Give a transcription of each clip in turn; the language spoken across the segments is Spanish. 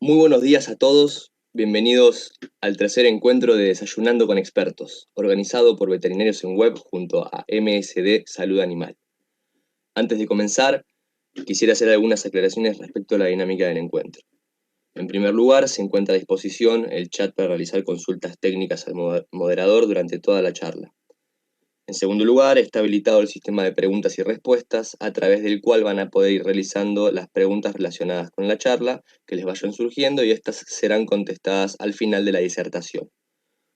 Muy buenos días a todos, bienvenidos al tercer encuentro de Desayunando con Expertos, organizado por Veterinarios en Web junto a MSD Salud Animal. Antes de comenzar, quisiera hacer algunas aclaraciones respecto a la dinámica del encuentro. En primer lugar, se encuentra a disposición el chat para realizar consultas técnicas al moderador durante toda la charla. En segundo lugar, está habilitado el sistema de preguntas y respuestas, a través del cual van a poder ir realizando las preguntas relacionadas con la charla que les vayan surgiendo y estas serán contestadas al final de la disertación.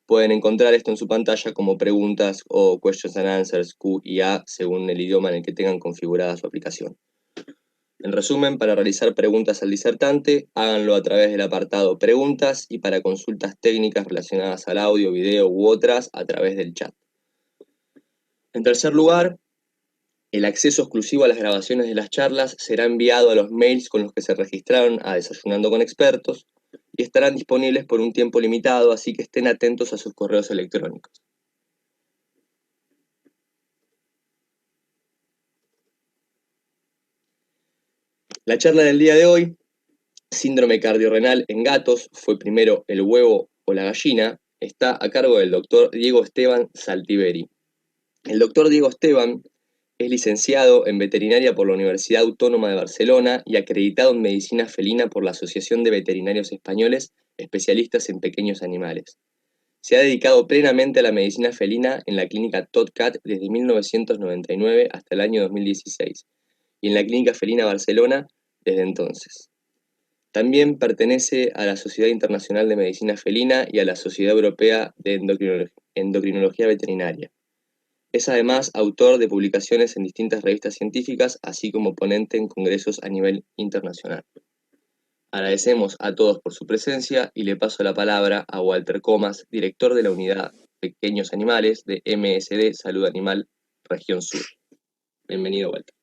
Pueden encontrar esto en su pantalla como preguntas o questions and answers Q y A según el idioma en el que tengan configurada su aplicación. En resumen, para realizar preguntas al disertante, háganlo a través del apartado Preguntas y para consultas técnicas relacionadas al audio, video u otras a través del chat. En tercer lugar, el acceso exclusivo a las grabaciones de las charlas será enviado a los mails con los que se registraron a Desayunando con Expertos y estarán disponibles por un tiempo limitado, así que estén atentos a sus correos electrónicos. La charla del día de hoy, síndrome cardiorrenal en gatos, fue primero el huevo o la gallina, está a cargo del doctor Diego Esteban Saltiveri. El doctor Diego Esteban es licenciado en veterinaria por la Universidad Autónoma de Barcelona y acreditado en medicina felina por la Asociación de Veterinarios Españoles, especialistas en pequeños animales. Se ha dedicado plenamente a la medicina felina en la clínica TODCAT desde 1999 hasta el año 2016 y en la clínica felina Barcelona desde entonces. También pertenece a la Sociedad Internacional de Medicina Felina y a la Sociedad Europea de Endocrinología Veterinaria. Es además autor de publicaciones en distintas revistas científicas, así como ponente en congresos a nivel internacional. Agradecemos a todos por su presencia y le paso la palabra a Walter Comas, director de la Unidad Pequeños Animales de MSD Salud Animal, Región Sur. Bienvenido, Walter.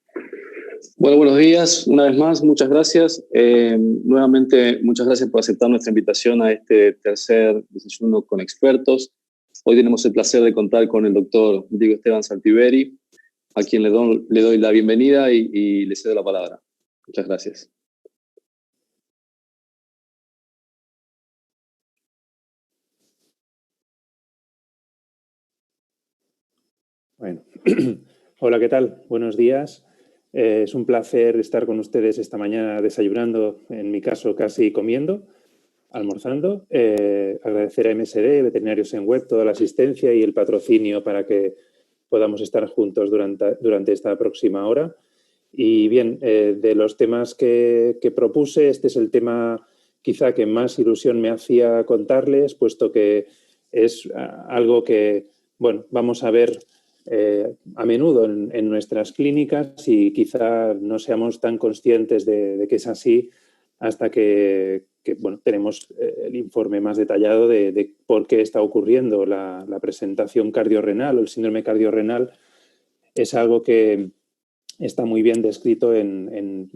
Bueno, buenos días. Una vez más, muchas gracias. Nuevamente, muchas gracias por aceptar nuestra invitación a este tercer desayuno con expertos. Hoy tenemos el placer de contar con el doctor Diego Esteban Saltiveri, a quien le doy la bienvenida y le cedo la palabra. Muchas gracias. Bueno, hola, ¿qué tal? Buenos días. Es un placer estar con ustedes esta mañana desayunando, en mi caso casi comiendo, almorzando. Agradecer a MSD, Veterinarios en Web, toda la asistencia y el patrocinio para que podamos estar juntos durante esta próxima hora. Y bien, de los temas que propuse, este es el tema quizá que más ilusión me hacía contarles, puesto que es algo que, bueno, vamos a ver a menudo en nuestras clínicas y quizá no seamos tan conscientes de que es así hasta que bueno, tenemos el informe más detallado de por qué está ocurriendo la presentación cardiorrenal o el síndrome cardiorrenal. Es algo que está muy bien descrito en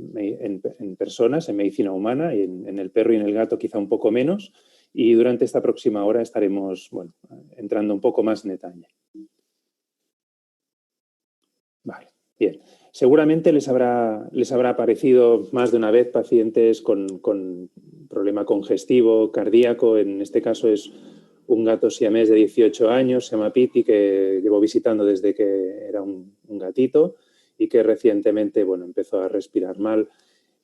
personas, en medicina humana, y en el perro y en el gato quizá un poco menos, y durante esta próxima hora estaremos bueno, entrando un poco más en detalle. Vale, bien. Seguramente les habrá aparecido más de una vez pacientes con problema congestivo, cardíaco. En este caso es un gato siamés de 18 años, se llama Piti, que llevo visitando desde que era un gatito y que recientemente bueno, empezó a respirar mal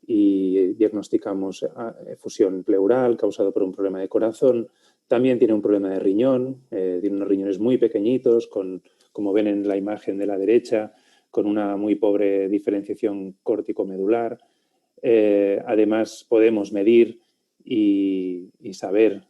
y diagnosticamos efusión pleural causado por un problema de corazón. También tiene un problema de riñón, tiene unos riñones muy pequeñitos, como ven en la imagen de la derecha, con una muy pobre diferenciación córtico-medular. Además, podemos medir y saber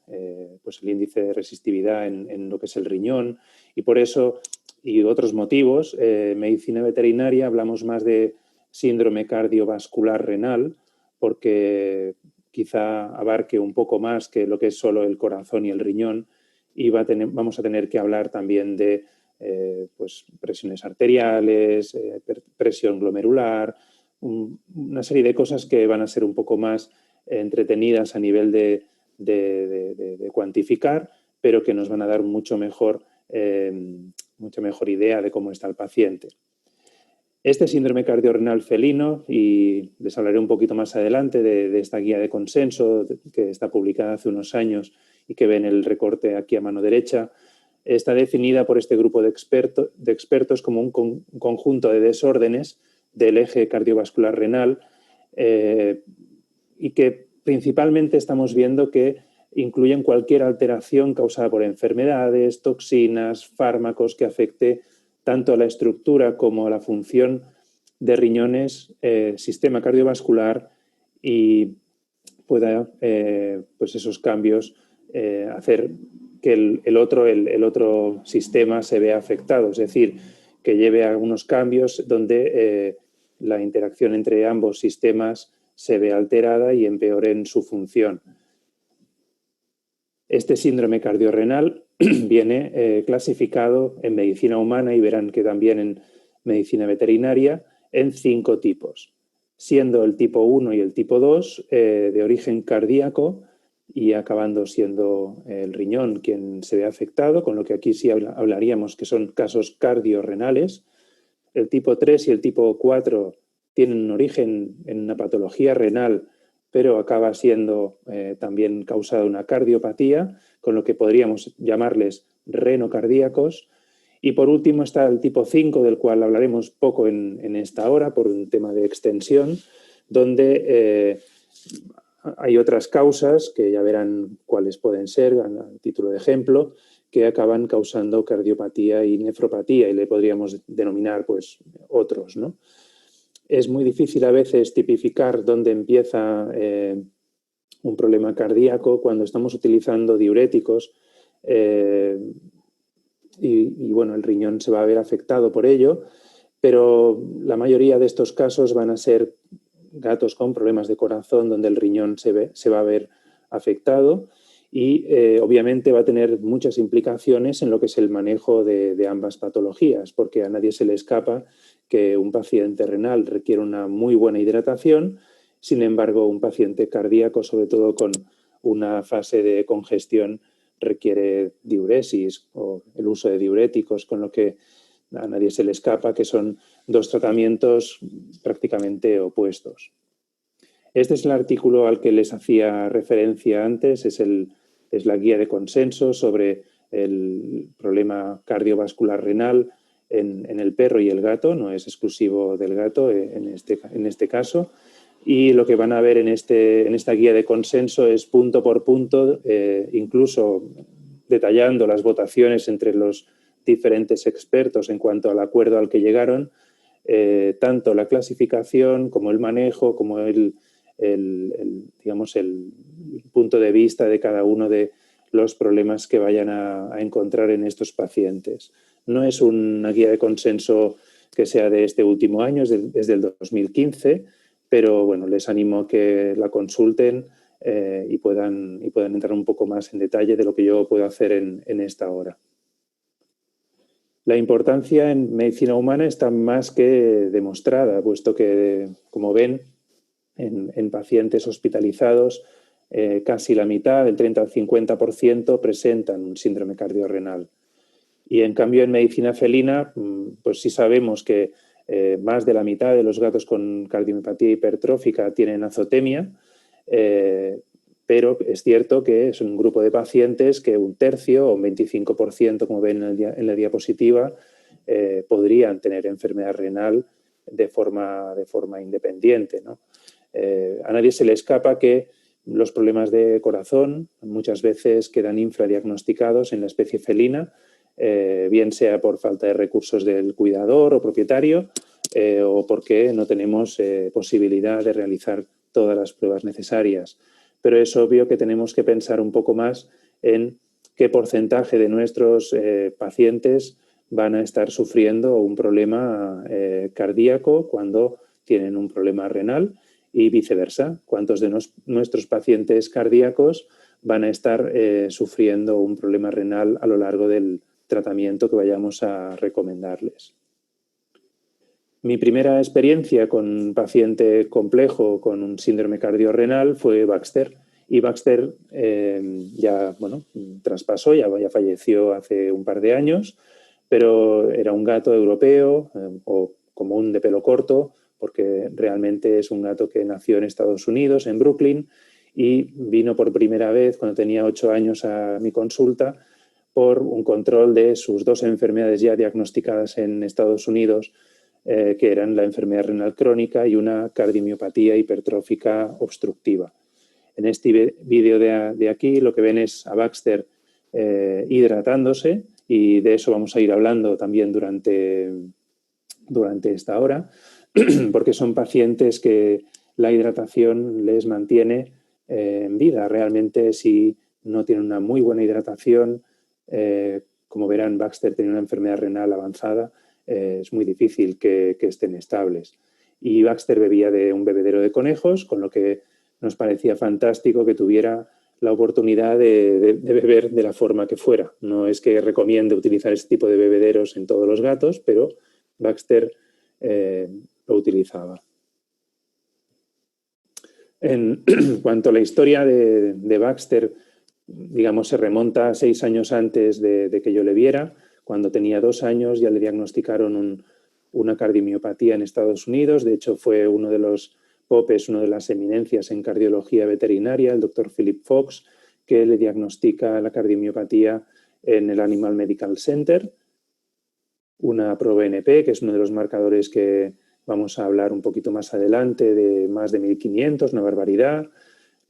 pues el índice de resistividad en lo que es el riñón y por eso, y otros motivos, medicina veterinaria hablamos más de síndrome cardiovascular renal porque quizá abarque un poco más que lo que es solo el corazón y el riñón y vamos a tener que hablar también de pues presiones arteriales, presión glomerular, una serie de cosas que van a ser un poco más entretenidas a nivel de cuantificar, pero que nos van a dar mucha mejor idea de cómo está el paciente. Este síndrome cardiorrenal felino, y les hablaré un poquito más adelante de esta guía de consenso que está publicada hace unos años y que ven el recorte aquí a mano derecha, está definida por este grupo de expertos como un conjunto de desórdenes del eje cardiovascular renal y que principalmente estamos viendo que incluyen cualquier alteración causada por enfermedades, toxinas, fármacos que afecte tanto a la estructura como a la función de riñones, sistema cardiovascular y pueda, pues esos cambios hacer que el otro sistema se vea afectado, es decir, que lleve a unos cambios donde la interacción entre ambos sistemas se vea alterada y empeoren su función. Este síndrome cardiorrenal viene clasificado en medicina humana y verán que también en medicina veterinaria en 5 tipos, siendo el tipo 1 y el tipo 2 de origen cardíaco y acabando siendo el riñón quien se ve afectado, con lo que aquí sí hablaríamos que son casos cardiorrenales. El tipo 3 y el tipo 4 tienen un origen en una patología renal, pero acaba siendo también causada una cardiopatía, con lo que podríamos llamarles renocardíacos. Y por último está el tipo 5, del cual hablaremos poco en esta hora por un tema de extensión, donde hay otras causas, que ya verán cuáles pueden ser, a título de ejemplo, que acaban causando cardiopatía y nefropatía, y le podríamos denominar pues otros, ¿no? Es muy difícil a veces tipificar dónde empieza un problema cardíaco cuando estamos utilizando diuréticos y bueno, el riñón se va a ver afectado por ello, pero la mayoría de estos casos van a ser gatos con problemas de corazón donde el riñón se va a ver afectado y obviamente va a tener muchas implicaciones en lo que es el manejo de ambas patologías, porque a nadie se le escapa que un paciente renal requiere una muy buena hidratación, sin embargo un paciente cardíaco, sobre todo con una fase de congestión, requiere diuresis o el uso de diuréticos, con lo que a nadie se le escapa que son 2 tratamientos prácticamente opuestos. Este es el artículo al que les hacía referencia antes, es la guía de consenso sobre el problema cardiovascular renal en el perro y el gato, no es exclusivo del gato en este caso. Y lo que van a ver en esta guía de consenso es punto por punto, incluso detallando las votaciones entre los diferentes expertos en cuanto al acuerdo al que llegaron, tanto la clasificación como el manejo, como digamos, el punto de vista de cada uno de los problemas que vayan a encontrar en estos pacientes. No es una guía de consenso que sea de este último año, es desde el 2015, pero bueno, les animo a que la consulten y puedan entrar un poco más en detalle de lo que yo puedo hacer en esta hora. La importancia en medicina humana está más que demostrada, puesto que, como ven, en pacientes hospitalizados, casi la mitad, del 30 al 50%, presentan un síndrome cardiorrenal. Y en cambio en medicina felina, pues sí sabemos que más de la mitad de los gatos con cardiomiopatía hipertrófica tienen azotemia, pero es cierto que es un grupo de pacientes que un tercio o un 25%, como ven en la diapositiva, podrían tener enfermedad renal de forma independiente, ¿no? A nadie se le escapa que los problemas de corazón muchas veces quedan infradiagnosticados en la especie felina, bien sea por falta de recursos del cuidador o propietario o porque no tenemos posibilidad de realizar todas las pruebas necesarias. Pero es obvio que tenemos que pensar un poco más en qué porcentaje de nuestros pacientes van a estar sufriendo un problema cardíaco cuando tienen un problema renal y viceversa. ¿Cuántos de nuestros pacientes cardíacos van a estar sufriendo un problema renal a lo largo del tratamiento que vayamos a recomendarles? Mi primera experiencia con un paciente complejo con un síndrome cardiorrenal fue Baxter. Y Baxter ya traspasó, ya falleció hace un par de años, pero era un gato europeo o común de pelo corto, porque realmente es un gato que nació en Estados Unidos, en Brooklyn, y vino por primera vez cuando tenía 8 años a mi consulta por un control de sus 2 enfermedades ya diagnosticadas en Estados Unidos, que eran la enfermedad renal crónica y una cardiomiopatía hipertrófica obstructiva. En este vídeo de aquí lo que ven es a Baxter hidratándose, y de eso vamos a ir hablando también durante esta hora, porque son pacientes que la hidratación les mantiene en vida. Realmente, si no tienen una muy buena hidratación, como verán, Baxter tiene una enfermedad renal avanzada, es muy difícil que estén estables. Y Baxter bebía de un bebedero de conejos, con lo que nos parecía fantástico que tuviera la oportunidad de beber de la forma que fuera. No es que recomiende utilizar este tipo de bebederos en todos los gatos, pero Baxter lo utilizaba. En cuanto a la historia de Baxter, digamos, se remonta a 6 años antes de que yo le viera. Cuando tenía 2 años ya le diagnosticaron una cardiomiopatía en Estados Unidos. De hecho, fue uno de los popes, una de las eminencias en cardiología veterinaria, el doctor Philip Fox, que le diagnostica la cardiomiopatía en el Animal Medical Center. Una ProBNP, que es uno de los marcadores que vamos a hablar un poquito más adelante, de más de 1500, una barbaridad.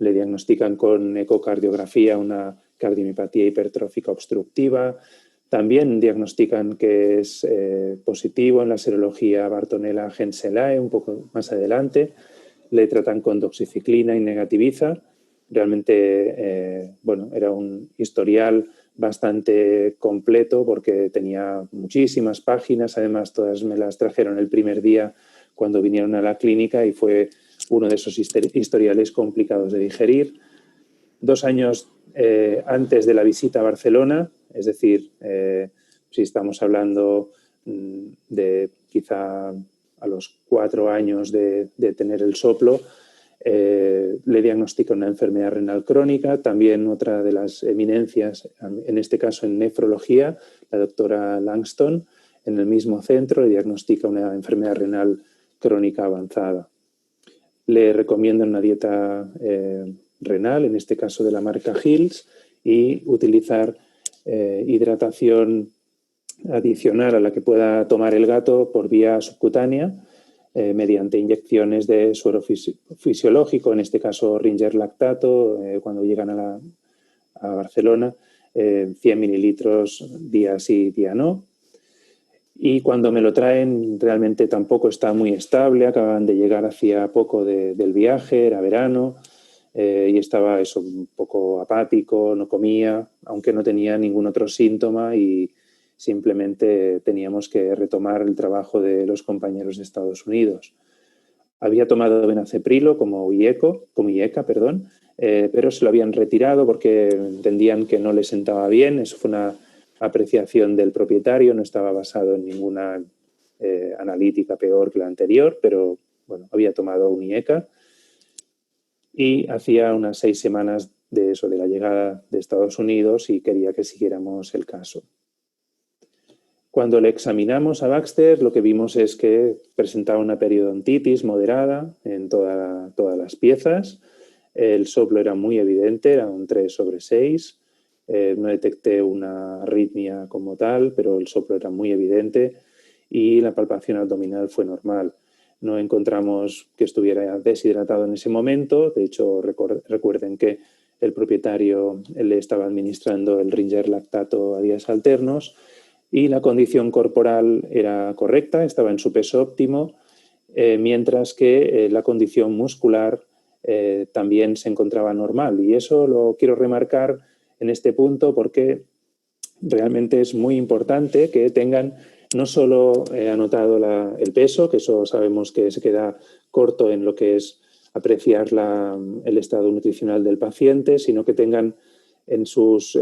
Le diagnostican con ecocardiografía una cardiomiopatía hipertrófica obstructiva. También diagnostican que es positivo en la serología Bartonella-Genselae un poco más adelante. Le tratan con doxiciclina y negativiza. Realmente, bueno, era un historial bastante completo porque tenía muchísimas páginas. Además, todas me las trajeron el primer día cuando vinieron a la clínica y fue uno de esos historiales complicados de digerir. 2 años antes de la visita a Barcelona, es decir, si estamos hablando de quizá a los 4 años de tener el soplo, le diagnostica una enfermedad renal crónica. También otra de las eminencias, en este caso en nefrología, la doctora Langston, en el mismo centro le diagnostica una enfermedad renal crónica avanzada. Le recomiendan una dieta renal, en este caso de la marca Hills, y utilizar hidratación adicional a la que pueda tomar el gato por vía subcutánea, mediante inyecciones de suero fisiológico, en este caso Ringer lactato, cuando llegan a Barcelona, 100 mililitros día sí, día no. Y cuando me lo traen realmente tampoco está muy estable, acaban de llegar hacía poco del viaje, era verano, y estaba eso, un poco apático, no comía, aunque no tenía ningún otro síntoma, y simplemente teníamos que retomar el trabajo de los compañeros de Estados Unidos. Había tomado benaceprilo como IECA, pero se lo habían retirado porque entendían que no le sentaba bien. Eso fue una apreciación del propietario, no estaba basado en ninguna analítica peor que la anterior, pero bueno, había tomado un IECA. Y hacía unas 6 semanas de eso, de la llegada de Estados Unidos, y quería que siguiéramos el caso. Cuando le examinamos a Baxter, lo que vimos es que presentaba una periodontitis moderada en todas las piezas. El soplo era muy evidente, era un 3/6. No detecté una arritmia como tal, pero el soplo era muy evidente y la palpación abdominal fue normal. No encontramos que estuviera deshidratado en ese momento. De hecho, recuerden que el propietario le estaba administrando el Ringer lactato a días alternos, y la condición corporal era correcta, estaba en su peso óptimo, mientras que la condición muscular también se encontraba normal. Y eso lo quiero remarcar en este punto porque realmente es muy importante que tengan no solo anotado el peso, que eso sabemos que se queda corto en lo que es apreciar el estado nutricional del paciente, sino que tengan en sus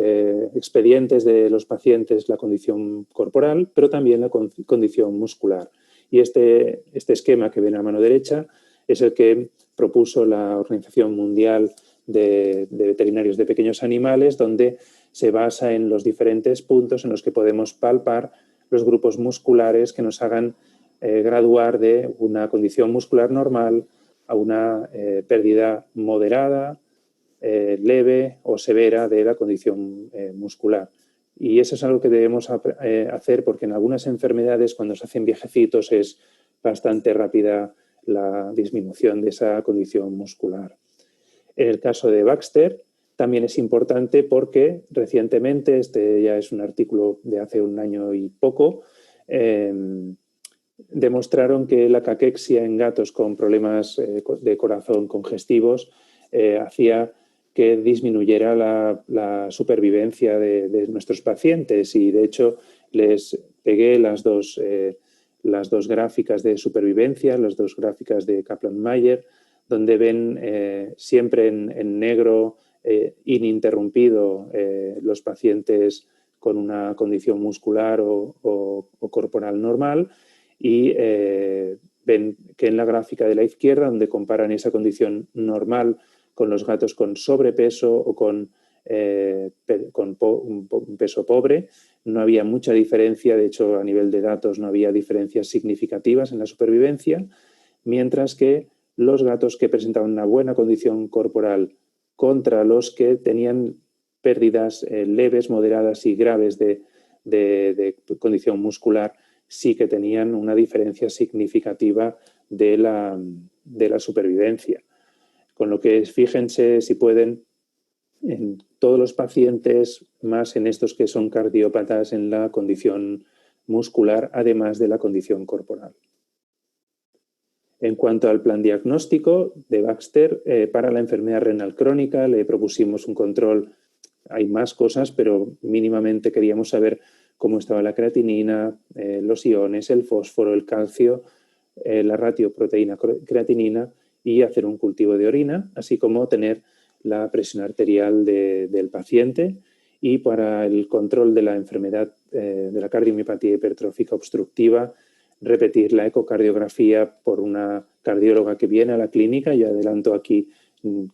expedientes de los pacientes la condición corporal, pero también la condición muscular. Y este esquema que ven a mano derecha es el que propuso la Organización Mundial de Veterinarios de Pequeños Animales, donde se basa en los diferentes puntos en los que podemos palpar los grupos musculares que nos hagan graduar de una condición muscular normal a una pérdida moderada, leve o severa de la condición muscular. Y eso es algo que debemos hacer porque en algunas enfermedades, cuando se hacen viejecitos, es bastante rápida la disminución de esa condición muscular. En el caso de Baxter, también es importante porque recientemente, este ya es un artículo de hace un año y poco, demostraron que la caquexia en gatos con problemas de corazón congestivos hacía que disminuyera la supervivencia de nuestros pacientes y, de hecho, les pegué las dos gráficas de supervivencia, las dos gráficas de Kaplan-Meier, donde ven siempre en negro ininterrumpido los pacientes con una condición muscular o corporal normal y ven que en la gráfica de la izquierda, donde comparan esa condición normal con los gatos con sobrepeso o con un peso pobre, no había mucha diferencia, de hecho a nivel de datos no había diferencias significativas en la supervivencia, mientras que los gatos que presentaban una buena condición corporal contra los que tenían pérdidas leves, moderadas y graves de condición muscular, sí que tenían una diferencia significativa de la supervivencia. Con lo que fíjense si pueden en todos los pacientes, más en estos que son cardiópatas en la condición muscular, además de la condición corporal. En cuanto al plan diagnóstico de Baxter, para la enfermedad renal crónica le propusimos un control. Hay más cosas, pero mínimamente queríamos saber cómo estaba la creatinina, los iones, el fósforo, el calcio, la ratio proteína-creatinina y hacer un cultivo de orina, así como tener la presión arterial del paciente. Y para el control de la enfermedad de la cardiomiopatía hipertrófica obstructiva, repetir la ecocardiografía por una cardióloga que viene a la clínica. Yo adelanto aquí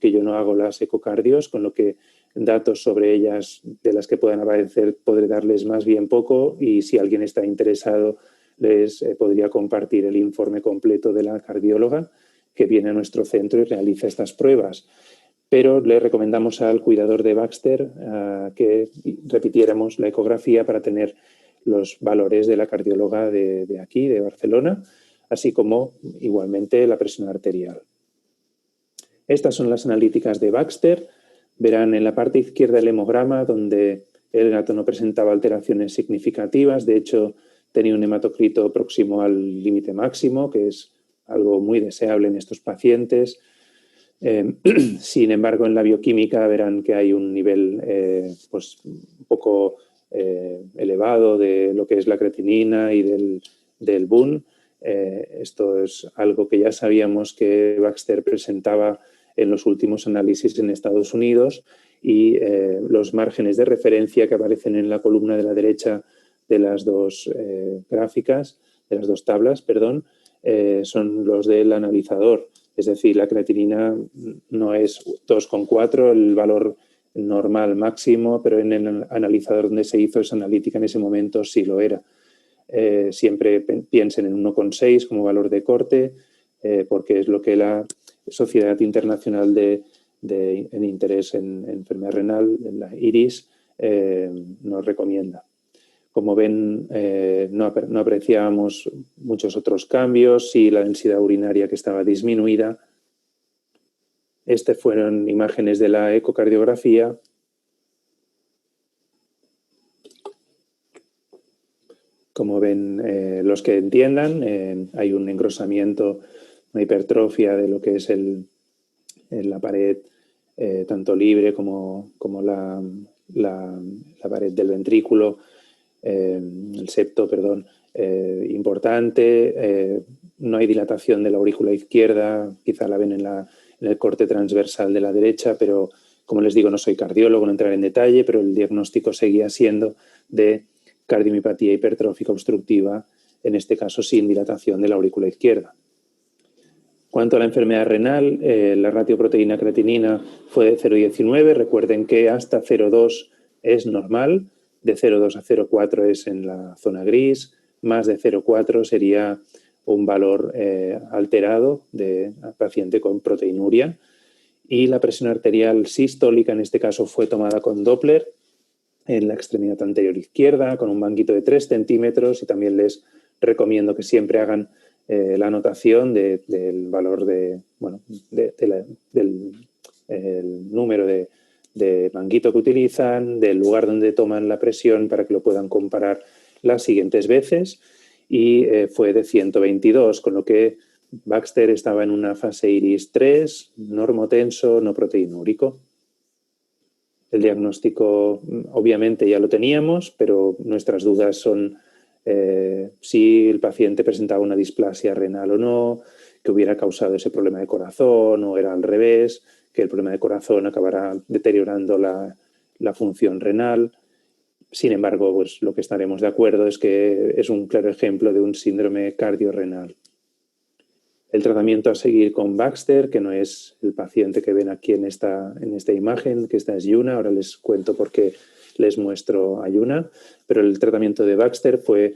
que yo no hago las ecocardios, con lo que datos sobre ellas de las que puedan aparecer podré darles más bien poco, y si alguien está interesado les podría compartir el informe completo de la cardióloga que viene a nuestro centro y realiza estas pruebas. Pero le recomendamos al cuidador de Baxter que repitiéramos la ecografía para tener los valores de la cardióloga de aquí, de Barcelona, así como igualmente la presión arterial. Estas son las analíticas de Baxter. Verán en la parte izquierda el hemograma, donde el gato no presentaba alteraciones significativas. De hecho, tenía un hematocrito próximo al límite máximo, que es algo muy deseable en estos pacientes. Sin embargo, en la bioquímica verán que hay un nivel pues un poco elevado de lo que es la creatinina y del BUN. Esto es algo que ya sabíamos que Baxter presentaba en los últimos análisis en Estados Unidos, y los márgenes de referencia que aparecen en la columna de la derecha de las dos gráficas, de las dos tablas, perdón, son los del analizador. Es decir, la creatinina no es 2,4 el valor normal máximo, pero en el analizador donde se hizo esa analítica en ese momento sí lo era. Siempre piensen en 1,6 como valor de corte, porque es lo que la Sociedad Internacional en Interés en Enfermedad Renal, la IRIS, nos recomienda. Como ven, no apreciábamos muchos otros cambios, sí la densidad urinaria que estaba disminuida. Estas fueron imágenes de la ecocardiografía. Como ven, los que entiendan, hay un engrosamiento, una hipertrofia de lo que es la pared, tanto libre como la pared del ventrículo, el septo, perdón, importante. No hay dilatación de la aurícula izquierda, quizá la ven en el corte transversal de la derecha, pero como les digo, no soy cardiólogo, no entraré en detalle, pero el diagnóstico seguía siendo de cardiomiopatía hipertrófica obstructiva, en este caso sin dilatación de la aurícula izquierda. Cuanto a la enfermedad renal, la ratio proteína-creatinina fue de 0,19. Recuerden que hasta 0,2 es normal, de 0,2 a 0,4 es en la zona gris, más de 0,4 sería un valor alterado de paciente con proteinuria. Y la presión arterial sistólica en este caso fue tomada con Doppler en la extremidad anterior izquierda con un banquito de 3 centímetros y también les recomiendo que siempre hagan la anotación del valor del número de banquito que utilizan, del lugar donde toman la presión para que lo puedan comparar las siguientes veces y fue de 122, con lo que Baxter estaba en una fase iris 3, normotenso, no proteinúrico. El diagnóstico obviamente ya lo teníamos, pero nuestras dudas son si el paciente presentaba una displasia renal o no, que hubiera causado ese problema de corazón o era al revés, que el problema de corazón acabará deteriorando la función renal. Sin embargo, pues lo que estaremos de acuerdo es que es un claro ejemplo de un síndrome cardiorrenal. El tratamiento a seguir con Baxter, que no es el paciente que ven aquí en esta imagen, que esta es Yuna, ahora les cuento por qué les muestro a Yuna, pero el tratamiento de Baxter fue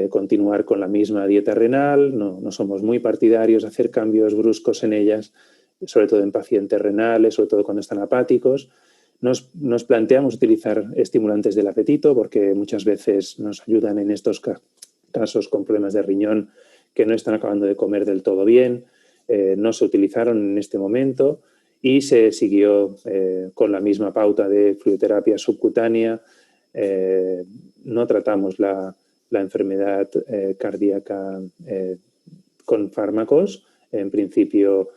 continuar con la misma dieta renal, no somos muy partidarios de hacer cambios bruscos en ellas, sobre todo en pacientes renales, sobre todo cuando están apáticos. Nos planteamos utilizar estimulantes del apetito porque muchas veces nos ayudan en estos casos con problemas de riñón que no están acabando de comer del todo bien, no se utilizaron en este momento y se siguió con la misma pauta de fluidoterapia subcutánea. No tratamos la enfermedad cardíaca con fármacos. En principio,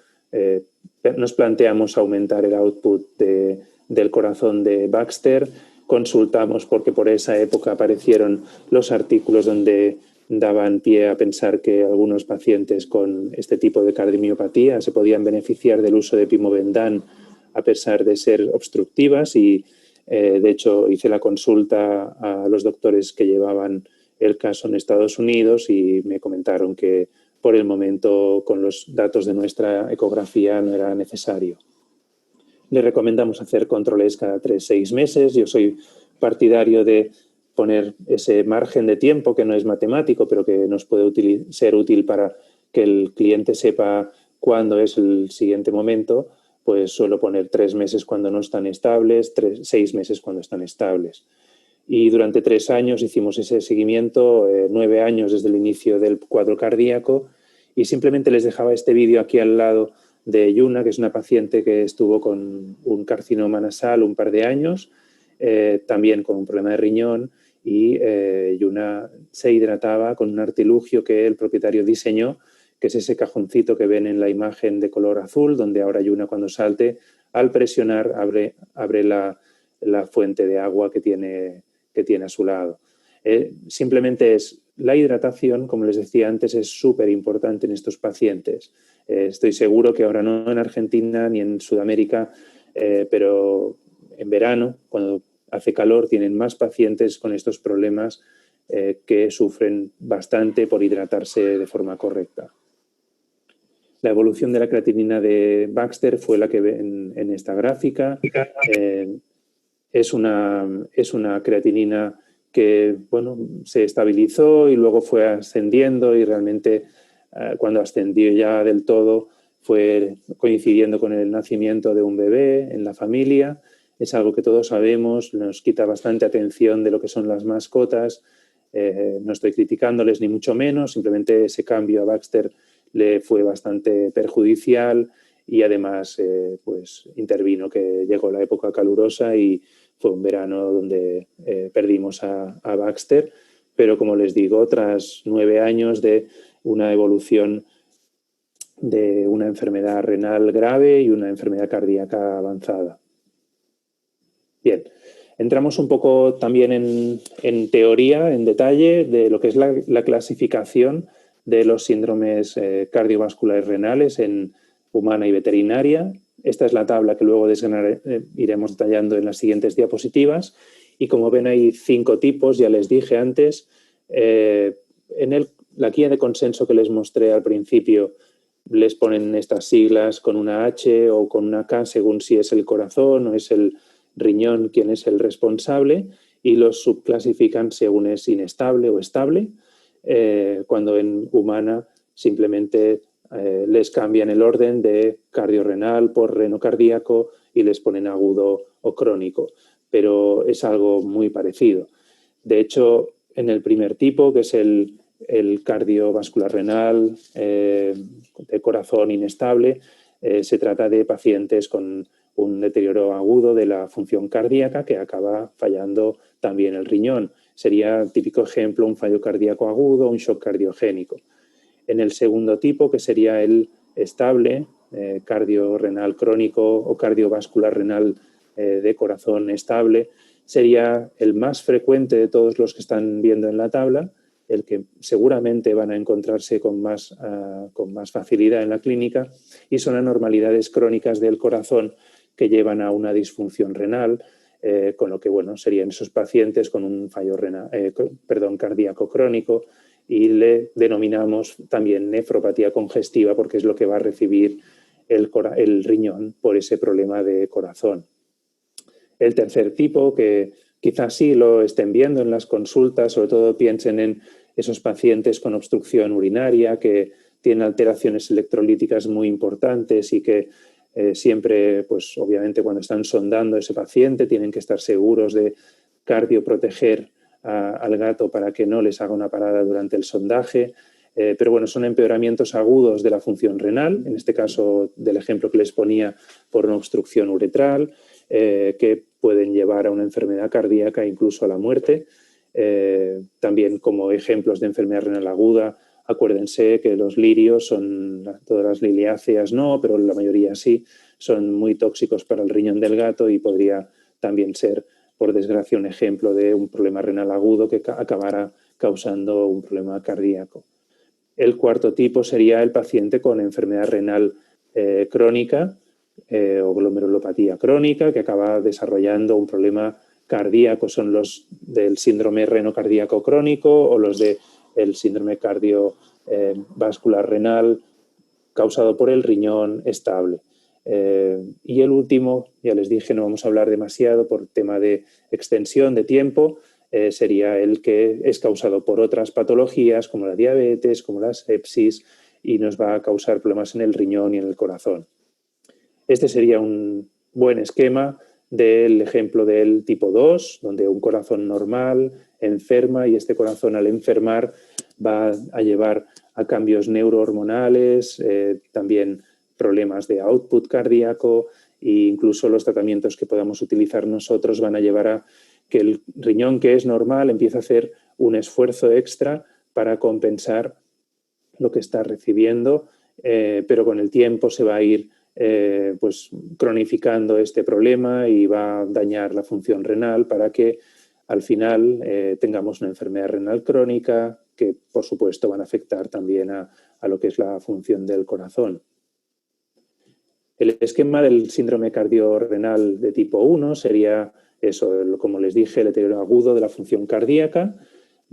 nos planteamos aumentar el output del corazón de Baxter. Consultamos porque por esa época aparecieron los artículos donde daban pie a pensar que algunos pacientes con este tipo de cardiomiopatía se podían beneficiar del uso de Pimobendan a pesar de ser obstructivas y, de hecho, hice la consulta a los doctores que llevaban el caso en Estados Unidos y me comentaron que por el momento con los datos de nuestra ecografía no era necesario. Le recomendamos hacer controles cada 3-6 meses. Yo soy partidario de poner ese margen de tiempo que no es matemático, pero que nos puede ser útil para que el cliente sepa cuándo es el siguiente momento, pues suelo poner 3 meses cuando no están estables, 6 meses cuando están estables. Y durante 3 años hicimos ese seguimiento, 9 años desde el inicio del cuadro cardíaco y simplemente les dejaba este vídeo aquí al lado de Yuna, que es una paciente que estuvo con un carcinoma nasal un par de años, también con un problema de riñón y Yuna se hidrataba con un artilugio que el propietario diseñó, que es ese cajoncito que ven en la imagen de color azul, donde ahora Yuna cuando salte, al presionar abre la fuente de agua que tiene a su lado. Simplemente es la hidratación, como les decía antes, es súper importante en estos pacientes. Estoy seguro que ahora no en Argentina ni en Sudamérica, pero en verano, cuando hace calor, tienen más pacientes con estos problemas que sufren bastante por hidratarse de forma correcta. La evolución de la creatinina de Baxter fue la que ven en esta gráfica. Es una creatinina que se estabilizó y luego fue ascendiendo y realmente cuando ascendió ya del todo fue coincidiendo con el nacimiento de un bebé en la familia. Es algo que todos sabemos, nos quita bastante atención de lo que son las mascotas. No estoy criticándoles ni mucho menos, simplemente ese cambio a Baxter le fue bastante perjudicial y además pues intervino que llegó la época calurosa y fue un verano donde perdimos a Baxter, pero como les digo, tras 9 años de una evolución de una enfermedad renal grave y una enfermedad cardíaca avanzada. Bien, entramos un poco también en teoría, en detalle, de lo que es la clasificación de los síndromes cardiovasculares renales en humana y veterinaria. Esta es la tabla que luego iremos detallando en las siguientes diapositivas. Y como ven hay 5 tipos, ya les dije antes. En la guía de consenso que les mostré al principio les ponen estas siglas con una H o con una K según si es el corazón o es el riñón quien es el responsable y los subclasifican según es inestable o estable, cuando en humana simplemente les cambian el orden de cardiorrenal por renocardíaco y les ponen agudo o crónico, pero es algo muy parecido. De hecho, en el primer tipo, que es el cardiovascular renal de corazón inestable, se trata de pacientes con un deterioro agudo de la función cardíaca que acaba fallando también el riñón. Sería típico ejemplo un fallo cardíaco agudo, un shock cardiogénico. En el segundo tipo, que sería el estable, cardiorrenal crónico o cardiovascular renal de corazón estable, sería el más frecuente de todos los que están viendo en la tabla, el que seguramente van a encontrarse con más facilidad en la clínica, y son anormalidades crónicas del corazón que llevan a una disfunción renal, con lo que serían esos pacientes con un fallo cardíaco crónico, y le denominamos también nefropatía congestiva porque es lo que va a recibir el riñón por ese problema de corazón. El tercer tipo, que quizás sí lo estén viendo en las consultas, sobre todo piensen en esos pacientes con obstrucción urinaria que tienen alteraciones electrolíticas muy importantes y que siempre, pues obviamente cuando están sondando a ese paciente tienen que estar seguros de cardioproteger al gato para que no les haga una parada durante el sondaje. Pero son empeoramientos agudos de la función renal, en este caso del ejemplo que les ponía por una obstrucción uretral, que pueden llevar a una enfermedad cardíaca e incluso a la muerte. También como ejemplos de enfermedad renal aguda, acuérdense que los lirios todas las liliáceas no, pero la mayoría sí, son muy tóxicos para el riñón del gato y podría también ser, por desgracia, un ejemplo de un problema renal agudo que acabará causando un problema cardíaco. El cuarto tipo sería el paciente con enfermedad renal crónica o glomerulopatía crónica que acaba desarrollando un problema cardíaco. Son los del síndrome renocardíaco crónico o los del síndrome cardiovascular renal causado por el riñón estable. Y el último, ya les dije, no vamos a hablar demasiado por tema de extensión de tiempo, sería el que es causado por otras patologías como la diabetes, como la sepsis, y nos va a causar problemas en el riñón y en el corazón. Este sería un buen esquema del ejemplo del tipo 2, donde un corazón normal enferma y este corazón al enfermar va a llevar a cambios neurohormonales, también problemas de output cardíaco e incluso los tratamientos que podamos utilizar nosotros van a llevar a que el riñón que es normal empiece a hacer un esfuerzo extra para compensar lo que está recibiendo, pero con el tiempo se va a ir cronificando este problema y va a dañar la función renal para que al final tengamos una enfermedad renal crónica que, por supuesto, van a afectar también a lo que es la función del corazón. El esquema del síndrome cardiorrenal de tipo 1 sería eso, como les dije, el deterioro agudo de la función cardíaca.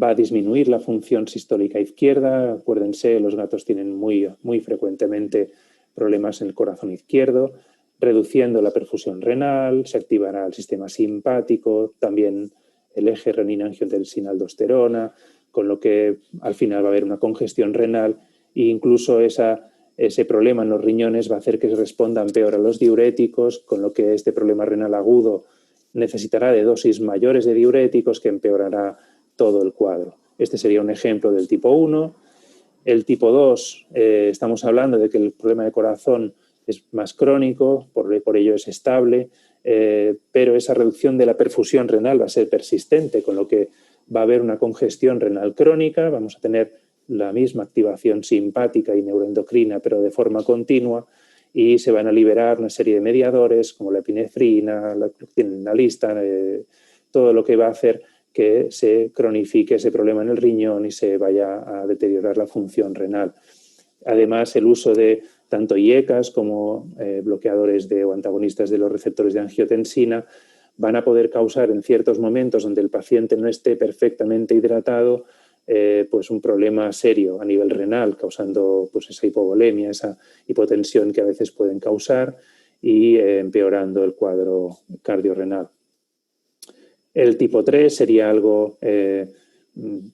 Va a disminuir la función sistólica izquierda. Acuérdense, los gatos tienen muy frecuentemente problemas en el corazón izquierdo, reduciendo la perfusión renal, se activará el sistema simpático, también el eje renina-angiotensina-aldosterona, con lo que al final va a haber una congestión renal e incluso ese problema en los riñones va a hacer que respondan peor a los diuréticos, con lo que este problema renal agudo necesitará de dosis mayores de diuréticos que empeorará todo el cuadro. Este sería un ejemplo del tipo 1. El tipo 2, estamos hablando de que el problema de corazón es más crónico, por ello es estable, pero esa reducción de la perfusión renal va a ser persistente, con lo que va a haber una congestión renal crónica, vamos a tener la misma activación simpática y neuroendocrina, pero de forma continua, y se van a liberar una serie de mediadores como la epinefrina, tienen la lista, todo lo que va a hacer que se cronifique ese problema en el riñón y se vaya a deteriorar la función renal. Además, el uso de tanto IECAs como bloqueadores o antagonistas de los receptores de angiotensina van a poder causar en ciertos momentos donde el paciente no esté perfectamente hidratado un problema serio a nivel renal, causando esa hipovolemia, esa hipotensión que a veces pueden causar y empeorando el cuadro cardiorrenal. El tipo 3 sería algo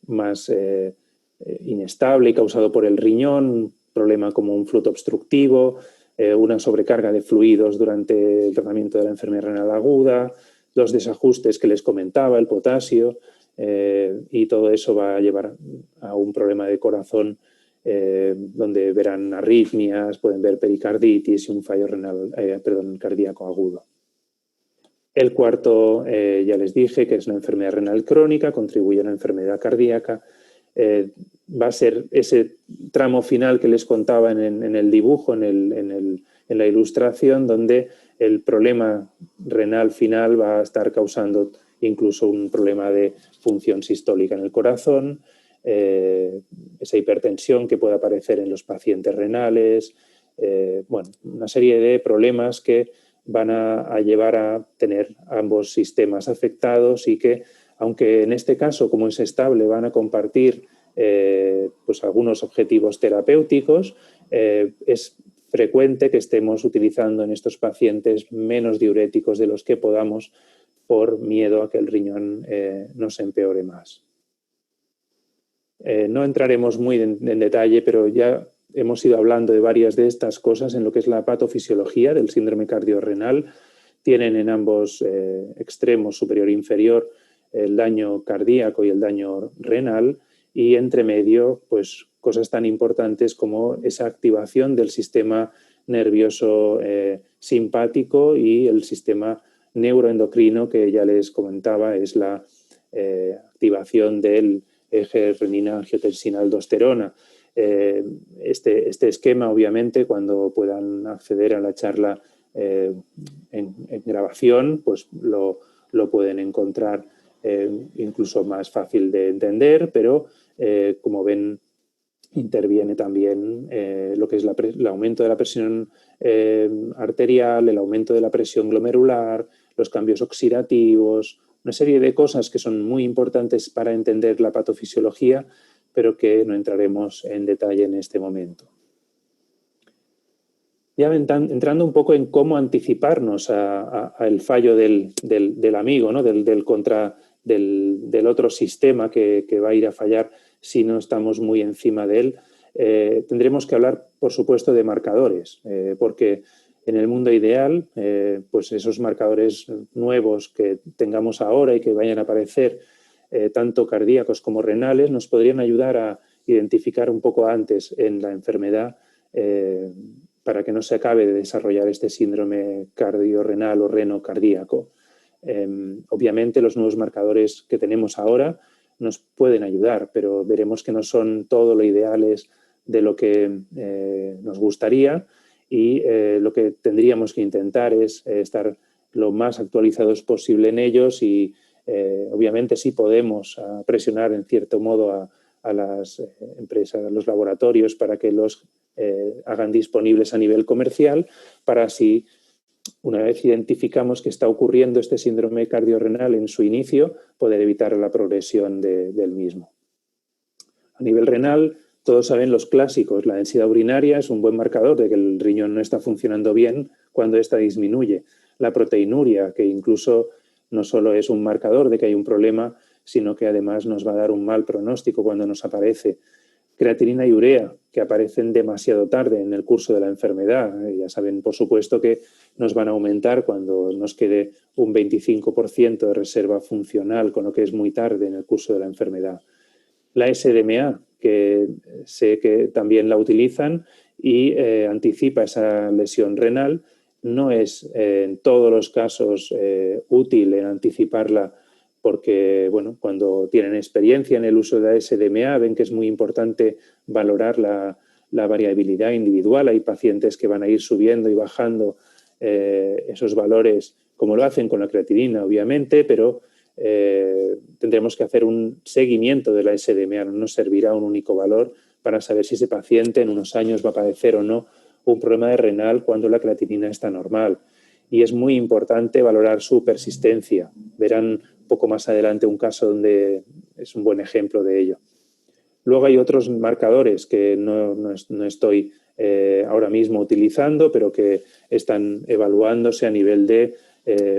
más inestable y causado por el riñón, un problema como un flujo obstructivo, una sobrecarga de fluidos durante el tratamiento de la enfermedad renal aguda, los desajustes que les comentaba, el potasio, y todo eso va a llevar a un problema de corazón donde verán arritmias, pueden ver pericarditis y un fallo cardíaco agudo. El cuarto, ya les dije, que es una enfermedad renal crónica, contribuye a una enfermedad cardíaca. Va a ser ese tramo final que les contaba en el dibujo, en la ilustración, donde el problema renal final va a estar causando incluso un problema de función sistólica en el corazón, esa hipertensión que puede aparecer en los pacientes renales, bueno, una serie de problemas que van a llevar a tener ambos sistemas afectados y que, aunque en este caso, como es estable, van a compartir pues algunos objetivos terapéuticos, es frecuente que estemos utilizando en estos pacientes menos diuréticos de los que podamos por miedo a que el riñón nos empeore más. No entraremos muy en detalle, pero ya hemos ido hablando de varias de estas cosas en lo que es la patofisiología del síndrome cardiorrenal. Tienen en ambos extremos, superior e inferior, el daño cardíaco y el daño renal, y entre medio, pues cosas tan importantes como esa activación del sistema nervioso simpático y el sistema neuroendocrino, que ya les comentaba, es la activación del eje renina-angiotensina-aldosterona. Este esquema, obviamente, cuando puedan acceder a la charla en grabación, pues lo pueden encontrar incluso más fácil de entender, pero como ven, interviene también lo que es el aumento de la presión arterial, el aumento de la presión glomerular, los cambios oxidativos, una serie de cosas que son muy importantes para entender la patofisiología, pero que no entraremos en detalle en este momento. Ya entrando un poco en cómo anticiparnos al fallo del amigo, ¿no? del otro sistema que va a ir a fallar si no estamos muy encima de él, tendremos que hablar, por supuesto, de marcadores, porque en el mundo ideal, pues esos marcadores nuevos que tengamos ahora y que vayan a aparecer, tanto cardíacos como renales, nos podrían ayudar a identificar un poco antes en la enfermedad para que no se acabe de desarrollar este síndrome cardiorrenal o renocardíaco. Obviamente los nuevos marcadores que tenemos ahora nos pueden ayudar, pero veremos que no son todo lo ideales de lo que nos gustaría, y lo que tendríamos que intentar es estar lo más actualizados posible en ellos y obviamente sí podemos presionar en cierto modo a las empresas, a los laboratorios para que los hagan disponibles a nivel comercial, para así, una vez identificamos que está ocurriendo este síndrome cardiorrenal en su inicio, poder evitar la progresión del mismo. A nivel renal, todos saben los clásicos. La densidad urinaria es un buen marcador de que el riñón no está funcionando bien cuando ésta disminuye. La proteinuria, que incluso no solo es un marcador de que hay un problema, sino que además nos va a dar un mal pronóstico cuando nos aparece. Creatinina y urea, que aparecen demasiado tarde en el curso de la enfermedad. Ya saben, por supuesto, que nos van a aumentar cuando nos quede un 25% de reserva funcional, con lo que es muy tarde en el curso de la enfermedad. La SDMA, que sé que también la utilizan y anticipa esa lesión renal, no es en todos los casos útil en anticiparla, porque bueno, cuando tienen experiencia en el uso de la SDMA ven que es muy importante valorar la variabilidad individual. Hay pacientes que van a ir subiendo y bajando esos valores, como lo hacen con la creatinina, obviamente, pero tendremos que hacer un seguimiento de la SDMA. No nos servirá un único valor para saber si ese paciente en unos años va a padecer o no un problema de renal cuando la creatinina está normal. Y es muy importante valorar su persistencia. Verán poco más adelante un caso donde es un buen ejemplo de ello. Luego hay otros marcadores que no estoy ahora mismo utilizando, pero que están evaluándose a nivel de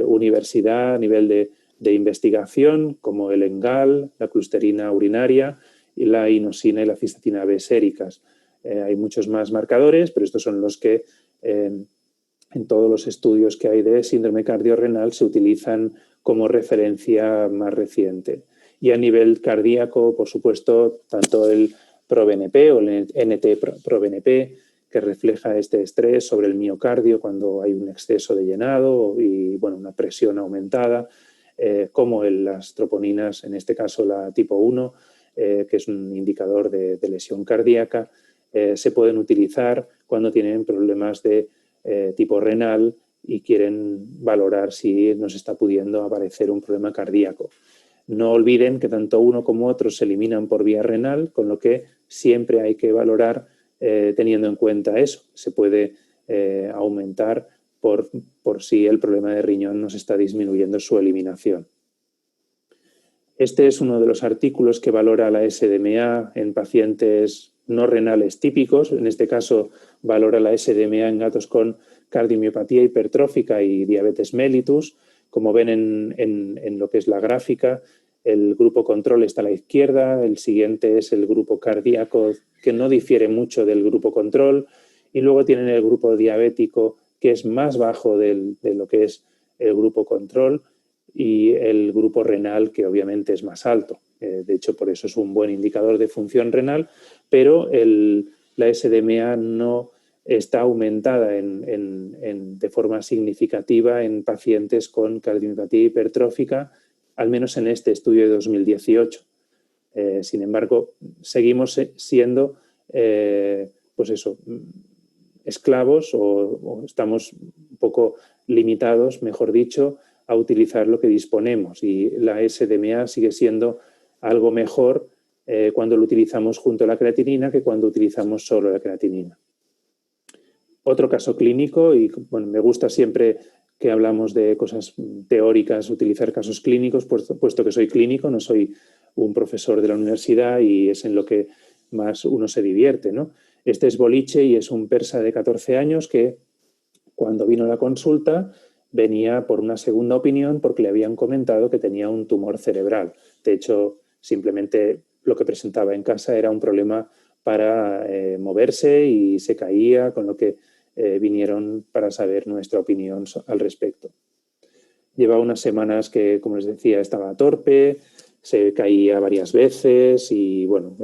universidad, a nivel de investigación, como el ENGAL, la clusterina urinaria y la inosina y la cistatina B séricas. Hay muchos más marcadores, pero estos son los que en todos los estudios que hay de síndrome cardiorrenal se utilizan como referencia más reciente. Y a nivel cardíaco, por supuesto, tanto el ProBNP o el NT-proBNP, que refleja este estrés sobre el miocardio cuando hay un exceso de llenado y bueno, una presión aumentada, como las troponinas, en este caso la tipo 1, que es un indicador de lesión cardíaca, se pueden utilizar cuando tienen problemas de tipo renal y quieren valorar si nos está pudiendo aparecer un problema cardíaco. No olviden que tanto uno como otro se eliminan por vía renal, con lo que siempre hay que valorar teniendo en cuenta eso. Se puede aumentar por si el problema de riñón nos está disminuyendo su eliminación. Este es uno de los artículos que valora la SDMA en pacientes no renales típicos. En este caso, valora la SDMA en gatos con cardiomiopatía hipertrófica y diabetes mellitus. Como ven en lo que es la gráfica, el grupo control está a la izquierda, el siguiente es el grupo cardíaco, que no difiere mucho del grupo control, y luego tienen el grupo diabético, que es más bajo de lo que es el grupo control, y el grupo renal, que obviamente es más alto. De hecho, por eso es un buen indicador de función renal, pero la SDMA no está aumentada de forma significativa en pacientes con cardiomiopatía hipertrófica, al menos en este estudio de 2018. Sin embargo, seguimos siendo, pues eso, esclavos o estamos un poco limitados, mejor dicho, a utilizar lo que disponemos, y la SDMA sigue siendo algo mejor cuando lo utilizamos junto a la creatinina que cuando utilizamos solo la creatinina. Otro caso clínico, y bueno, me gusta siempre que hablamos de cosas teóricas, utilizar casos clínicos, puesto que soy clínico, no soy un profesor de la universidad, y es en lo que más uno se divierte, ¿no? Este es Boliche y es un persa de 14 años que cuando vino a la consulta venía por una segunda opinión porque le habían comentado que tenía un tumor cerebral. De hecho, simplemente lo que presentaba en casa era un problema para moverse y se caía, con lo que vinieron para saber nuestra opinión al respecto. Llevaba unas semanas que, como les decía, estaba torpe, se caía varias veces y, bueno,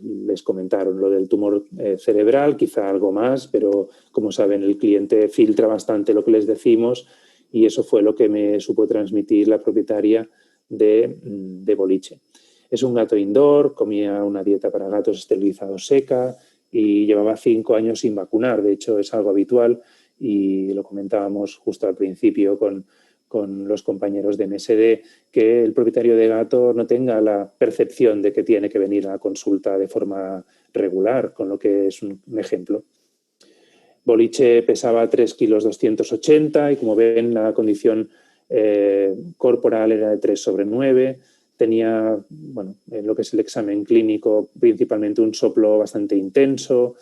les comentaron lo del tumor cerebral, quizá algo más, pero, como saben, el cliente filtra bastante lo que les decimos y eso fue lo que me supo transmitir la propietaria de Boliche. Es un gato indoor, comía una dieta para gatos esterilizados seca y llevaba 5 años sin vacunar. De hecho, es algo habitual y lo comentábamos justo al principio con los compañeros de MSD, que el propietario de gato no tenga la percepción de que tiene que venir a la consulta de forma regular, con lo que es un ejemplo. Boliche pesaba 3,280 kilos y, como ven, la condición corporal era de 3/9. Tenía, bueno, en lo que es el examen clínico, principalmente un soplo bastante intenso.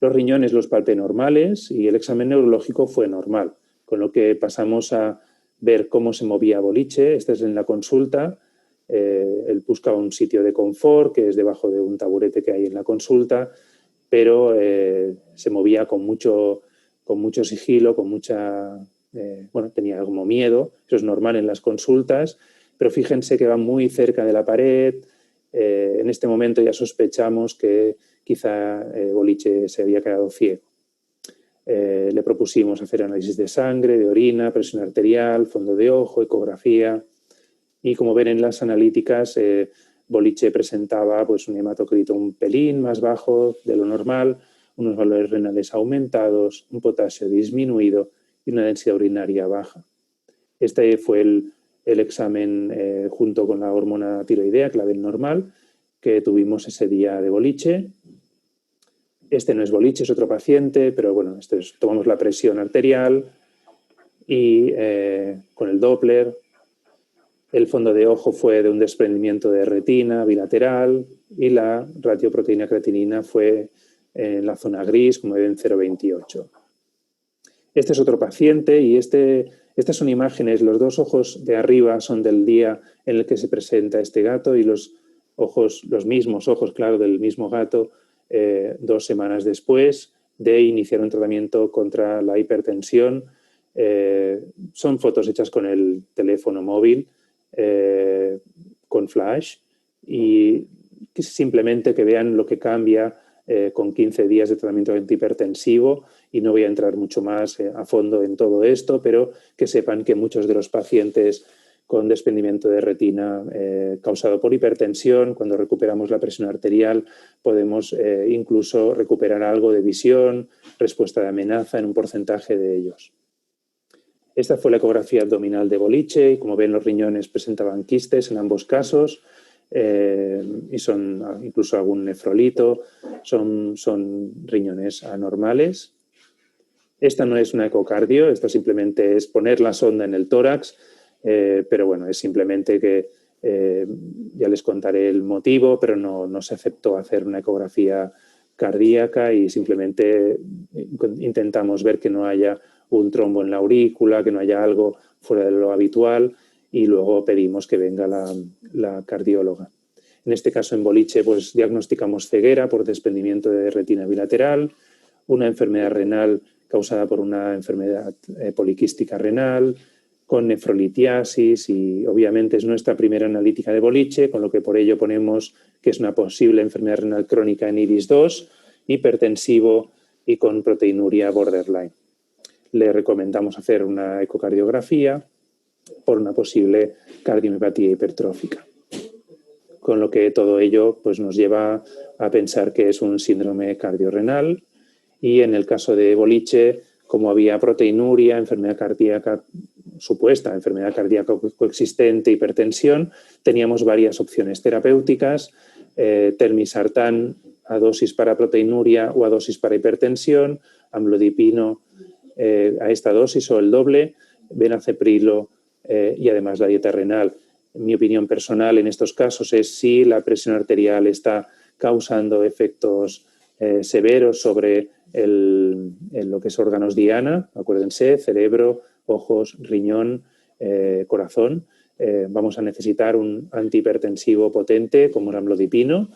Los riñones los palpé normales y el examen neurológico fue normal, con lo que pasamos a ver cómo se movía Boliche. Esta es en la consulta. Él buscaba un sitio de confort, que es debajo de un taburete que hay en la consulta, pero se movía con mucho sigilo, con mucha... bueno, tenía como miedo. Eso es normal en las consultas, pero fíjense que va muy cerca de la pared. En este momento ya sospechamos que quizá Boliche se había quedado ciego. Le propusimos hacer análisis de sangre, de orina, presión arterial, fondo de ojo, ecografía, y como ven en las analíticas, Boliche presentaba pues, un hematocrito un pelín más bajo de lo normal, unos valores renales aumentados, un potasio disminuido y una densidad urinaria baja. Este fue el examen junto con la hormona tiroidea, clave normal, que tuvimos ese día de Boliche. Este no es Boliche, es otro paciente, pero bueno, tomamos la presión arterial y con el Doppler. El fondo de ojo fue de un desprendimiento de retina bilateral y la ratioproteína creatinina fue en la zona gris, como ven, 0,28. Este es otro paciente y estas son imágenes. Los dos ojos de arriba son del día en el que se presenta este gato y los ojos, los mismos ojos, claro, del mismo gato, 2 semanas después de iniciar un tratamiento contra la hipertensión. Son fotos hechas con el teléfono móvil, con flash, y simplemente que vean lo que cambia con 15 días de tratamiento antihipertensivo, y no voy a entrar mucho más a fondo en todo esto, pero que sepan que muchos de los pacientes con desprendimiento de retina causado por hipertensión, cuando recuperamos la presión arterial, podemos incluso recuperar algo de visión, respuesta de amenaza en un porcentaje de ellos. Esta fue la ecografía abdominal de Boliche y, como ven, los riñones presentaban quistes en ambos casos y son incluso algún nefrolito, son riñones anormales. Esta no es una ecocardio, esta simplemente es poner la sonda en el tórax, pero bueno, es simplemente que ya les contaré el motivo, pero no se aceptó hacer una ecografía cardíaca y simplemente intentamos ver que no haya un trombo en la aurícula, que no haya algo fuera de lo habitual, y luego pedimos que venga la cardióloga. En este caso, en Boliche, pues diagnosticamos ceguera por desprendimiento de retina bilateral, una enfermedad renal causada por una enfermedad poliquística renal, con nefrolitiasis, y obviamente es nuestra primera analítica de Boliche, con lo que por ello ponemos que es una posible enfermedad renal crónica en iris 2, hipertensivo y con proteinuria borderline. Le recomendamos hacer una ecocardiografía por una posible cardiomiopatía hipertrófica. Con lo que todo ello pues, nos lleva a pensar que es un síndrome cardiorrenal, y en el caso de Boliche, como había proteinuria, enfermedad cardíaca supuesta, enfermedad cardíaca coexistente, hipertensión, teníamos varias opciones terapéuticas, telmisartán a dosis para proteinuria o a dosis para hipertensión, amlodipino a esta dosis o el doble, benaceprilo y además la dieta renal. Mi opinión personal en estos casos es si la presión arterial está causando efectos severos sobre lo que es órganos diana, acuérdense, cerebro, ojos, riñón, corazón. Vamos a necesitar un antihipertensivo potente como el amlodipino.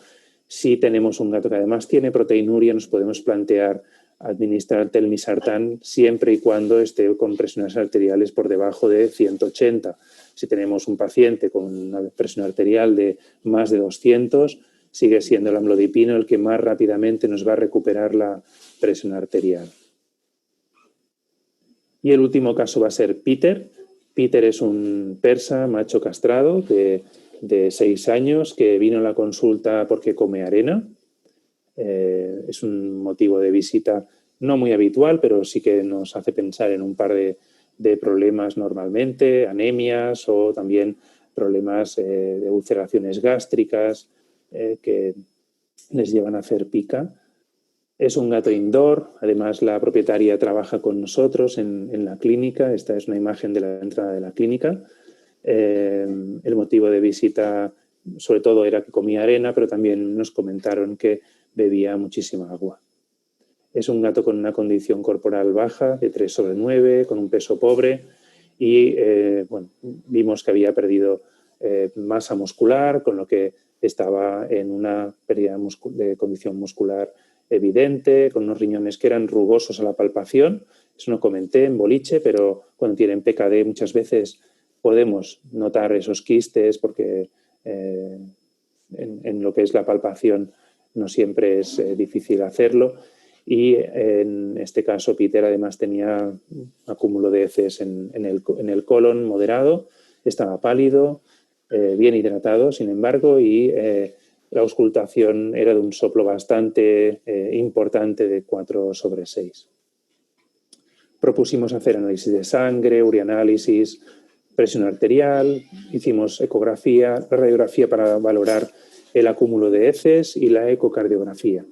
Si tenemos un gato que además tiene proteinuria, nos podemos plantear administrar telmisartán siempre y cuando esté con presiones arteriales por debajo de 180. Si tenemos un paciente con una presión arterial de más de 200, sigue siendo el amlodipino el que más rápidamente nos va a recuperar la presión arterial. Y el último caso va a ser Peter. Peter es un persa macho castrado de 6 años que vino a la consulta porque come arena. Es un motivo de visita no muy habitual, pero sí que nos hace pensar en un par de problemas normalmente, anemias o también problemas de ulceraciones gástricas que les llevan a hacer pica. Es un gato indoor, además la propietaria trabaja con nosotros en la clínica. Esta es una imagen de la entrada de la clínica. El motivo de visita sobre todo era que comía arena, pero también nos comentaron que bebía muchísima agua. Es un gato con una condición corporal baja, de 3/9, con un peso pobre y bueno, vimos que había perdido masa muscular, con lo que estaba en una pérdida de condición muscular evidente, con unos riñones que eran rugosos a la palpación. Eso no comenté en Boliche, pero cuando tienen PKD muchas veces podemos notar esos quistes porque en lo que es la palpación no siempre es difícil hacerlo. Y en este caso Peter además tenía un acúmulo de heces en el colon moderado, estaba pálido, bien hidratado, sin embargo, y la auscultación era de un soplo bastante importante de 4/6. Propusimos hacer análisis de sangre, urianálisis, presión arterial, hicimos ecografía, radiografía para valorar el acúmulo de heces y la ecocardiografía.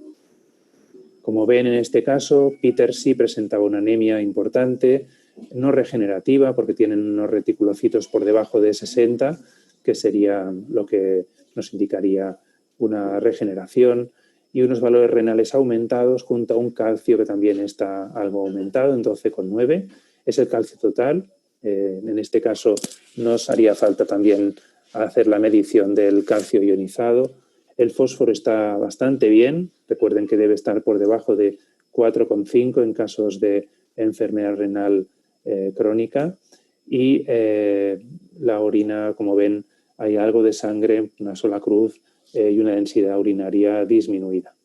Como ven en este caso, Peter sí presentaba una anemia importante, no regenerativa porque tienen unos reticulocitos por debajo de 60, que sería lo que nos indicaría una regeneración, y unos valores renales aumentados junto a un calcio que también está algo aumentado, en 12,9. Es el calcio total. En este caso nos haría falta también a hacer la medición del calcio ionizado. El fósforo está bastante bien. Recuerden que debe estar por debajo de 4,5 en casos de enfermedad renal crónica. Y la orina, como ven, hay algo de sangre, una sola cruz y una densidad urinaria disminuida.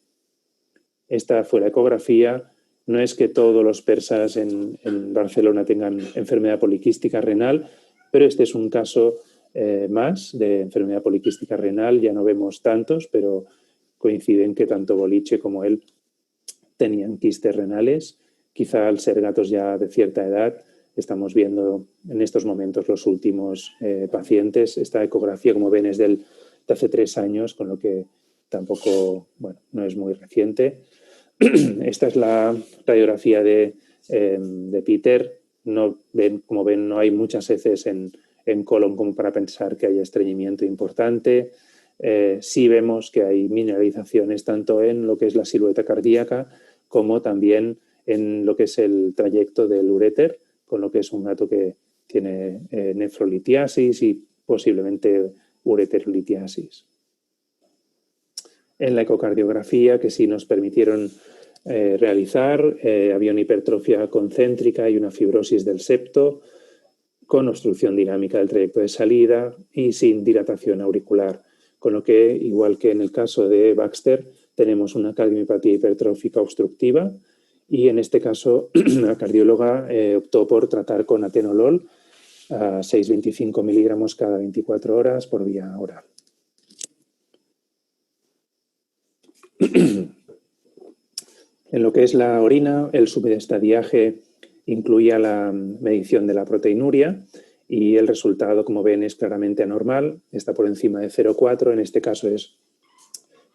Esta fue la ecografía. No es que todos los persas en Barcelona tengan enfermedad poliquística renal, pero este es un caso más de enfermedad poliquística renal. Ya no vemos tantos, pero coinciden que tanto Boliche como él tenían quistes renales. Quizá al ser gatos ya de cierta edad, estamos viendo en estos momentos los últimos pacientes. Esta ecografía, como ven, es de hace 3 años, con lo que tampoco, bueno, no es muy reciente. Esta es la radiografía de Peter. Como ven, no hay muchas heces en colon como para pensar que haya estreñimiento importante. Sí vemos que hay mineralizaciones tanto en lo que es la silueta cardíaca como también en lo que es el trayecto del uréter, con lo que es un gato que tiene nefrolitiasis y posiblemente ureterolitiasis. En la ecocardiografía, que sí nos permitieron realizar, había una hipertrofia concéntrica y una fibrosis del septo, con obstrucción dinámica del trayecto de salida y sin dilatación auricular, con lo que, igual que en el caso de Baxter, tenemos una cardiomiopatía hipertrófica obstructiva y en este caso la cardióloga optó por tratar con atenolol a 6,25 miligramos cada 24 horas por vía oral. En lo que es la orina, el subestadiaje incluía la medición de la proteinuria y el resultado, como ven, es claramente anormal. Está por encima de 0,4, en este caso es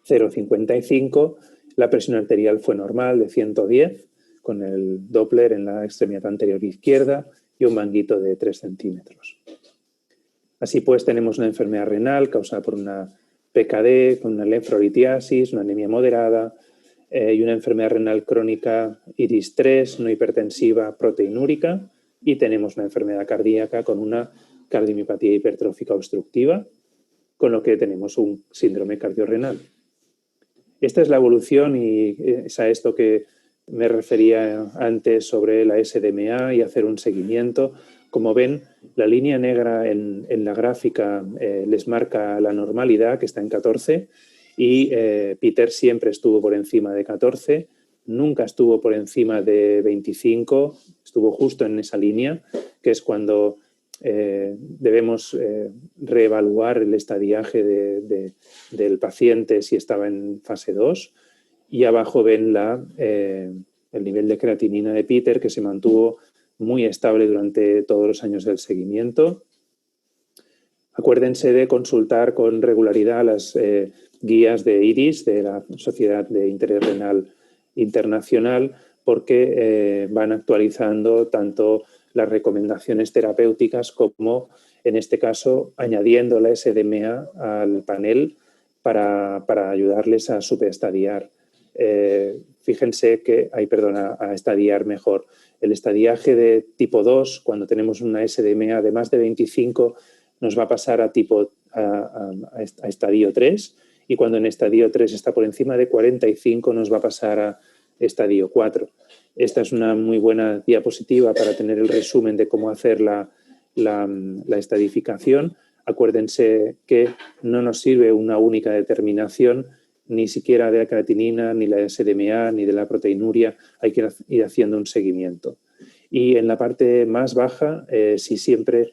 0,55. La presión arterial fue normal, de 110, con el Doppler en la extremidad anterior izquierda y un manguito de 3 centímetros. Así pues, tenemos una enfermedad renal causada por una PKD, con una nefrolitiasis, una anemia moderada y una enfermedad renal crónica iris 3, no hipertensiva, proteinúrica, y tenemos una enfermedad cardíaca con una cardiomiopatía hipertrófica obstructiva, con lo que tenemos un síndrome cardiorrenal. Esta es la evolución y es a esto que me refería antes sobre la SDMA y hacer un seguimiento. Como ven, la línea negra en la gráfica les marca la normalidad, que está en 14, y Peter siempre estuvo por encima de 14, nunca estuvo por encima de 25, estuvo justo en esa línea, que es cuando debemos reevaluar el estadiaje del paciente si estaba en fase 2. Y abajo ven el nivel de creatinina de Peter, que se mantuvo muy estable durante todos los años del seguimiento. Acuérdense de consultar con regularidad las guías de IRIS, de la Sociedad de Interés Renal Internacional, porque van actualizando tanto las recomendaciones terapéuticas como, en este caso, añadiendo la SDMA al panel para ayudarles a subestadiar. Fíjense que, a estadiar mejor. El estadiaje de tipo 2, cuando tenemos una SDMA de más de 25, nos va a pasar a estadio 3, y cuando en estadio 3 está por encima de 45 nos va a pasar a estadio 4. Esta es una muy buena diapositiva para tener el resumen de cómo hacer la estadificación. Acuérdense que no nos sirve una única determinación, ni siquiera de la creatinina, ni la SDMA, ni de la proteinuria. Hay que ir haciendo un seguimiento. Y en la parte más baja, si siempre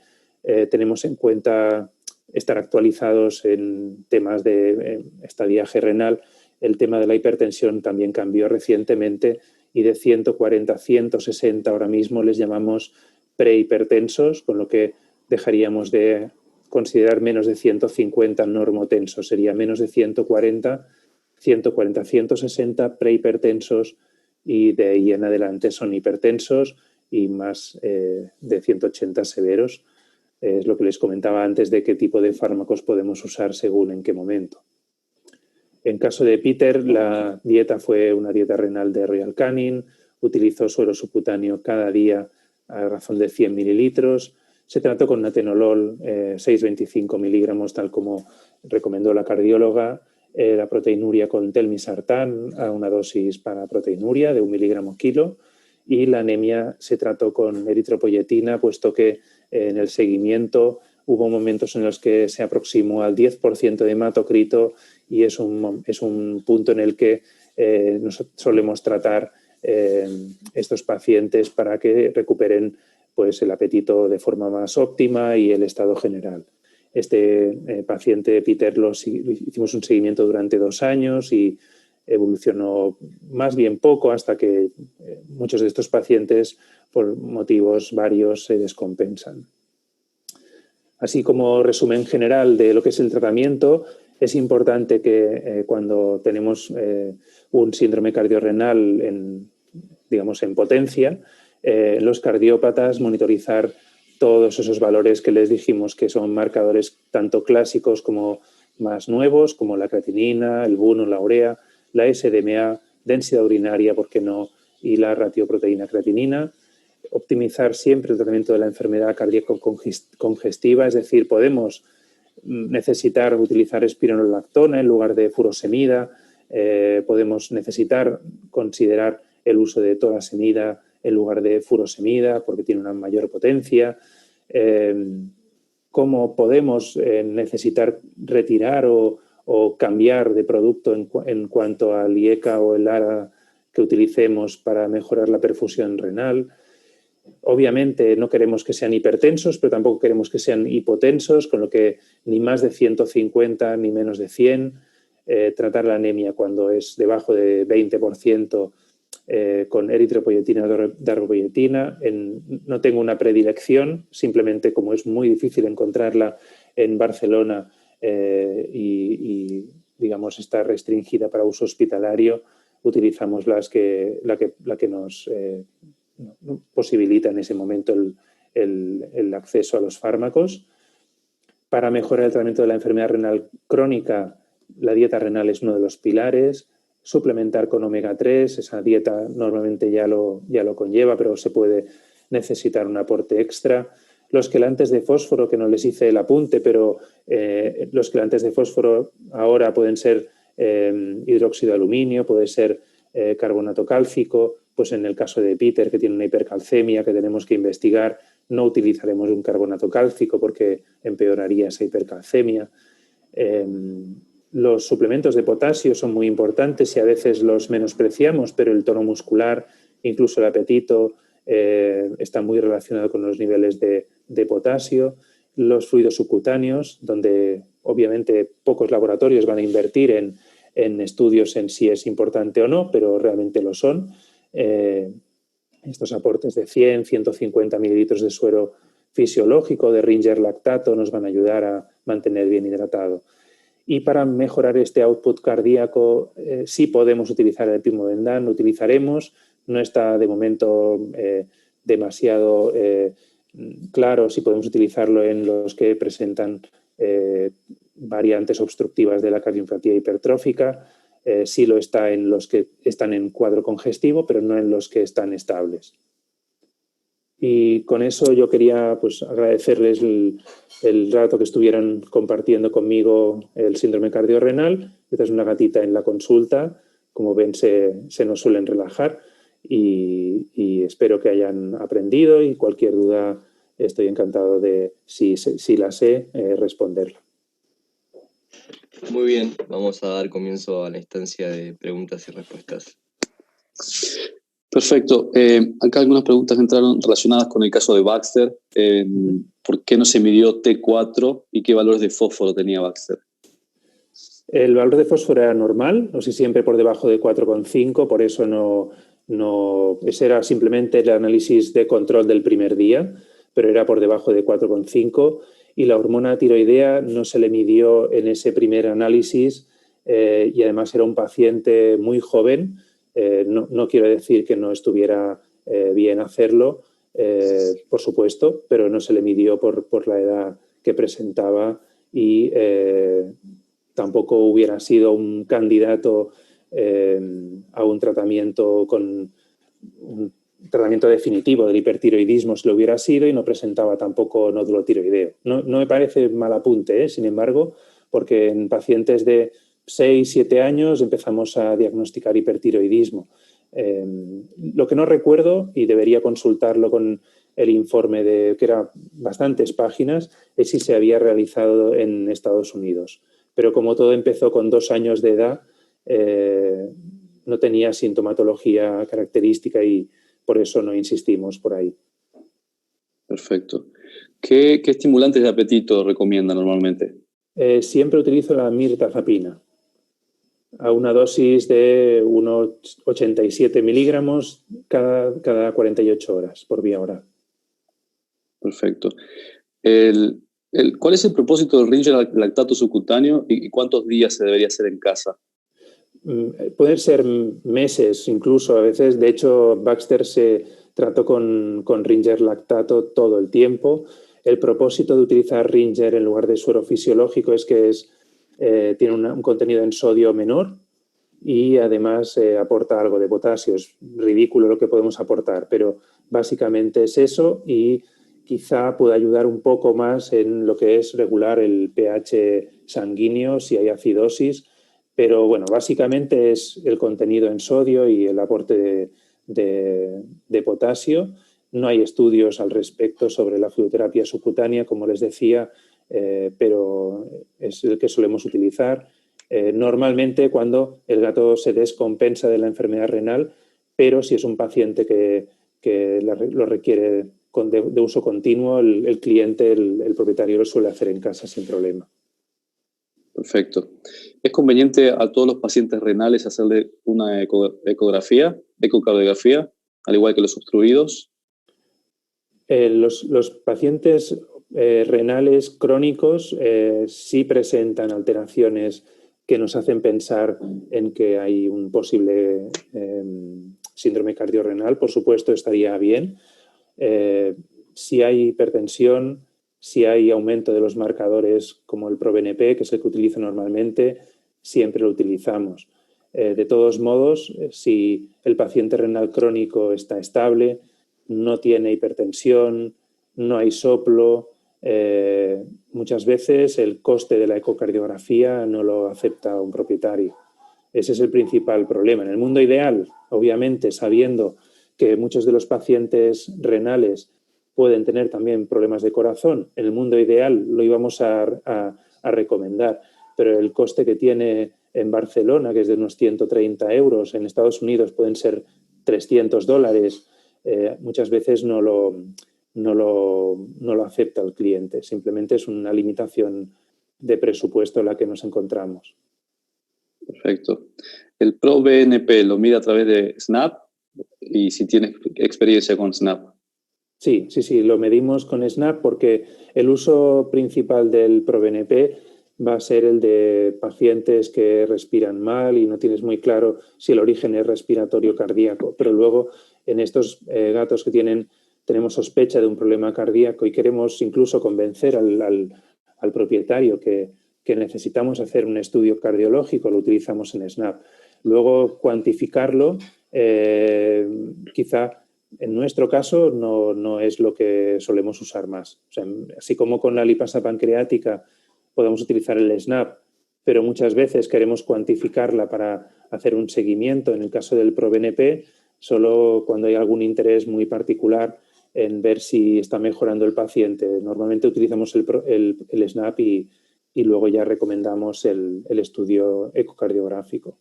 tenemos en cuenta estar actualizados en temas de estadiaje renal, el tema de la hipertensión también cambió recientemente y de 140 a 160 ahora mismo les llamamos prehipertensos, con lo que dejaríamos de considerar menos de 150 normotensos. Sería menos de 140, 160 prehipertensos y de ahí en adelante son hipertensos y más de 180 severos. Es lo que les comentaba antes de qué tipo de fármacos podemos usar según en qué momento. En caso de Peter, la dieta fue una dieta renal de Royal Canin, utilizó suero subcutáneo cada día a razón de 100 mililitros, Se trató con atenolol 6,25 miligramos, tal como recomendó la cardióloga, la proteinuria con telmisartán a una dosis para proteinuria de 1 miligramo kilo, y la anemia se trató con eritropoyetina, puesto que en el seguimiento hubo momentos en los que se aproximó al 10% de hematocrito, y es un punto en el que nos solemos tratar estos pacientes para que recuperen pues, el apetito de forma más óptima y el estado general. Este paciente, Peter, hicimos un seguimiento durante 2 años y evolucionó más bien poco, hasta que muchos de estos pacientes, por motivos varios, se descompensan. Así como resumen general de lo que es el tratamiento, es importante que cuando tenemos un síndrome cardiorrenal en potencia, los cardiópatas monitorizar todos esos valores que les dijimos, que son marcadores tanto clásicos como más nuevos, como la creatinina, el BUN o la urea, la SDMA, densidad urinaria, ¿por qué no?, y la ratioproteína creatinina. Optimizar siempre el tratamiento de la enfermedad cardíaco congestiva, es decir, podemos necesitar utilizar espironolactona en lugar de furosemida, podemos necesitar considerar el uso de torasemida en lugar de furosemida porque tiene una mayor potencia. Cómo podemos necesitar retirar o cambiar de producto en cuanto al IECA o el ARA que utilicemos para mejorar la perfusión renal. Obviamente no queremos que sean hipertensos, pero tampoco queremos que sean hipotensos, con lo que ni más de 150 ni menos de 100. Tratar la anemia cuando es debajo de 20% con eritropoyetina o darbepoyetina. No tengo una predilección, simplemente como es muy difícil encontrarla en Barcelona y digamos está restringida para uso hospitalario, utilizamos la que nos posibilita en ese momento el acceso a los fármacos. Para mejorar el tratamiento de la enfermedad renal crónica, la dieta renal es uno de los pilares. Suplementar con omega 3, esa dieta normalmente ya lo conlleva, pero se puede necesitar un aporte extra. Los quelantes de fósforo, que no les hice el apunte, pero los quelantes de fósforo ahora pueden ser hidróxido de aluminio, puede ser carbonato cálcico. Pues en el caso de Peter, que tiene una hipercalcemia que tenemos que investigar, no utilizaremos un carbonato cálcico porque empeoraría esa hipercalcemia. Los suplementos de potasio son muy importantes y a veces los menospreciamos, pero el tono muscular, incluso el apetito, está muy relacionado con los niveles de potasio. Los fluidos subcutáneos, donde obviamente pocos laboratorios van a invertir en estudios en si es importante o no, pero realmente lo son. Estos aportes de 100, 150 mililitros de suero fisiológico, de Ringer lactato, nos van a ayudar a mantener bien hidratado. Y para mejorar este output cardíaco, sí podemos utilizar el pimobendan, lo utilizaremos. No está de momento demasiado claro si podemos utilizarlo en los que presentan variantes obstructivas de la cardiomiopatía hipertrófica. Sí lo está en los que están en cuadro congestivo, pero no en los que están estables. Y con eso yo quería pues, agradecerles el rato que estuvieron compartiendo conmigo el síndrome cardiorrenal. Esta es una gatita en la consulta. Como ven, se nos suelen relajar y espero que hayan aprendido, y cualquier duda estoy encantado de, si la sé, responderla. Muy bien, vamos a dar comienzo a la instancia de preguntas y respuestas. Perfecto. Acá algunas preguntas entraron relacionadas con el caso de Baxter. ¿Por qué no se midió T4 y qué valores de fósforo tenía Baxter? El valor de fósforo era normal, no sé, siempre por debajo de 4,5, por eso ese era simplemente el análisis de control del primer día, pero era por debajo de 4,5, y la hormona tiroidea no se le midió en ese primer análisis y además era un paciente muy joven. No quiero decir que no estuviera bien hacerlo, por supuesto, pero no se le midió por la edad que presentaba y tampoco hubiera sido un candidato a un tratamiento tratamiento definitivo del hipertiroidismo si lo hubiera sido y no presentaba tampoco nódulo tiroideo. No me parece mal apunte, sin embargo, porque en pacientes de 6, 7 años empezamos a diagnosticar hipertiroidismo. Lo que no recuerdo, y debería consultarlo con el informe que era bastantes páginas, es si se había realizado en Estados Unidos. Pero como todo empezó con 2 años de edad, no tenía sintomatología característica y por eso no insistimos por ahí. Perfecto. ¿Qué estimulantes de apetito recomienda normalmente? Siempre utilizo la mirtazapina a una dosis de unos 87 miligramos cada 48 horas por vía oral. Perfecto. ¿Cuál es el propósito del Ringer lactato subcutáneo y cuántos días se debería hacer en casa? Pueden ser meses incluso a veces. De hecho, Baxter se trató con Ringer lactato todo el tiempo. El propósito de utilizar Ringer en lugar de suero fisiológico es que tiene un contenido en sodio menor y además aporta algo de potasio. Es ridículo lo que podemos aportar, pero básicamente es eso y quizá pueda ayudar un poco más en lo que es regular el pH sanguíneo si hay acidosis. Pero bueno, básicamente es el contenido en sodio y el aporte de potasio. No hay estudios al respecto sobre la fluidoterapia subcutánea, como les decía, pero es el que solemos utilizar. Normalmente cuando el gato se descompensa de la enfermedad renal, pero si es un paciente que lo requiere de uso continuo, el cliente, el propietario lo suele hacer en casa sin problema. Perfecto. ¿Es conveniente a todos los pacientes renales hacerle una ecocardiografía, al igual que los obstruidos? Los pacientes renales crónicos sí presentan alteraciones que nos hacen pensar en que hay un posible síndrome cardiorrenal. Por supuesto, estaría bien. Si hay hipertensión, si hay aumento de los marcadores como el ProBNP, que es el que utilizo normalmente, siempre lo utilizamos. De todos modos, si el paciente renal crónico está estable, no tiene hipertensión, no hay soplo, muchas veces el coste de la ecocardiografía no lo acepta un propietario. Ese es el principal problema. En el mundo ideal, obviamente, sabiendo que muchos de los pacientes renales pueden tener también problemas de corazón, en el mundo ideal lo íbamos a recomendar, pero el coste que tiene en Barcelona, que es de unos 130 euros, en Estados Unidos pueden ser $300, muchas veces no lo acepta el cliente. Simplemente es una limitación de presupuesto en la que nos encontramos. Perfecto. ¿El ProBNP lo mide a través de SNAP? Y si tienes experiencia con SNAP. Sí, lo medimos con SNAP porque el uso principal del ProBNP va a ser el de pacientes que respiran mal y no tienes muy claro si el origen es respiratorio cardíaco, pero luego en estos gatos que tenemos sospecha de un problema cardíaco y queremos incluso convencer al propietario que necesitamos hacer un estudio cardiológico, lo utilizamos en SNAP. Luego cuantificarlo, quizá en nuestro caso no es lo que solemos usar más. O sea, así como con la lipasa pancreática podemos utilizar el SNAP, pero muchas veces queremos cuantificarla para hacer un seguimiento. En el caso del ProBNP, solo cuando hay algún interés muy particular en ver si está mejorando el paciente. Normalmente utilizamos el SNAP y luego ya recomendamos el estudio ecocardiográfico.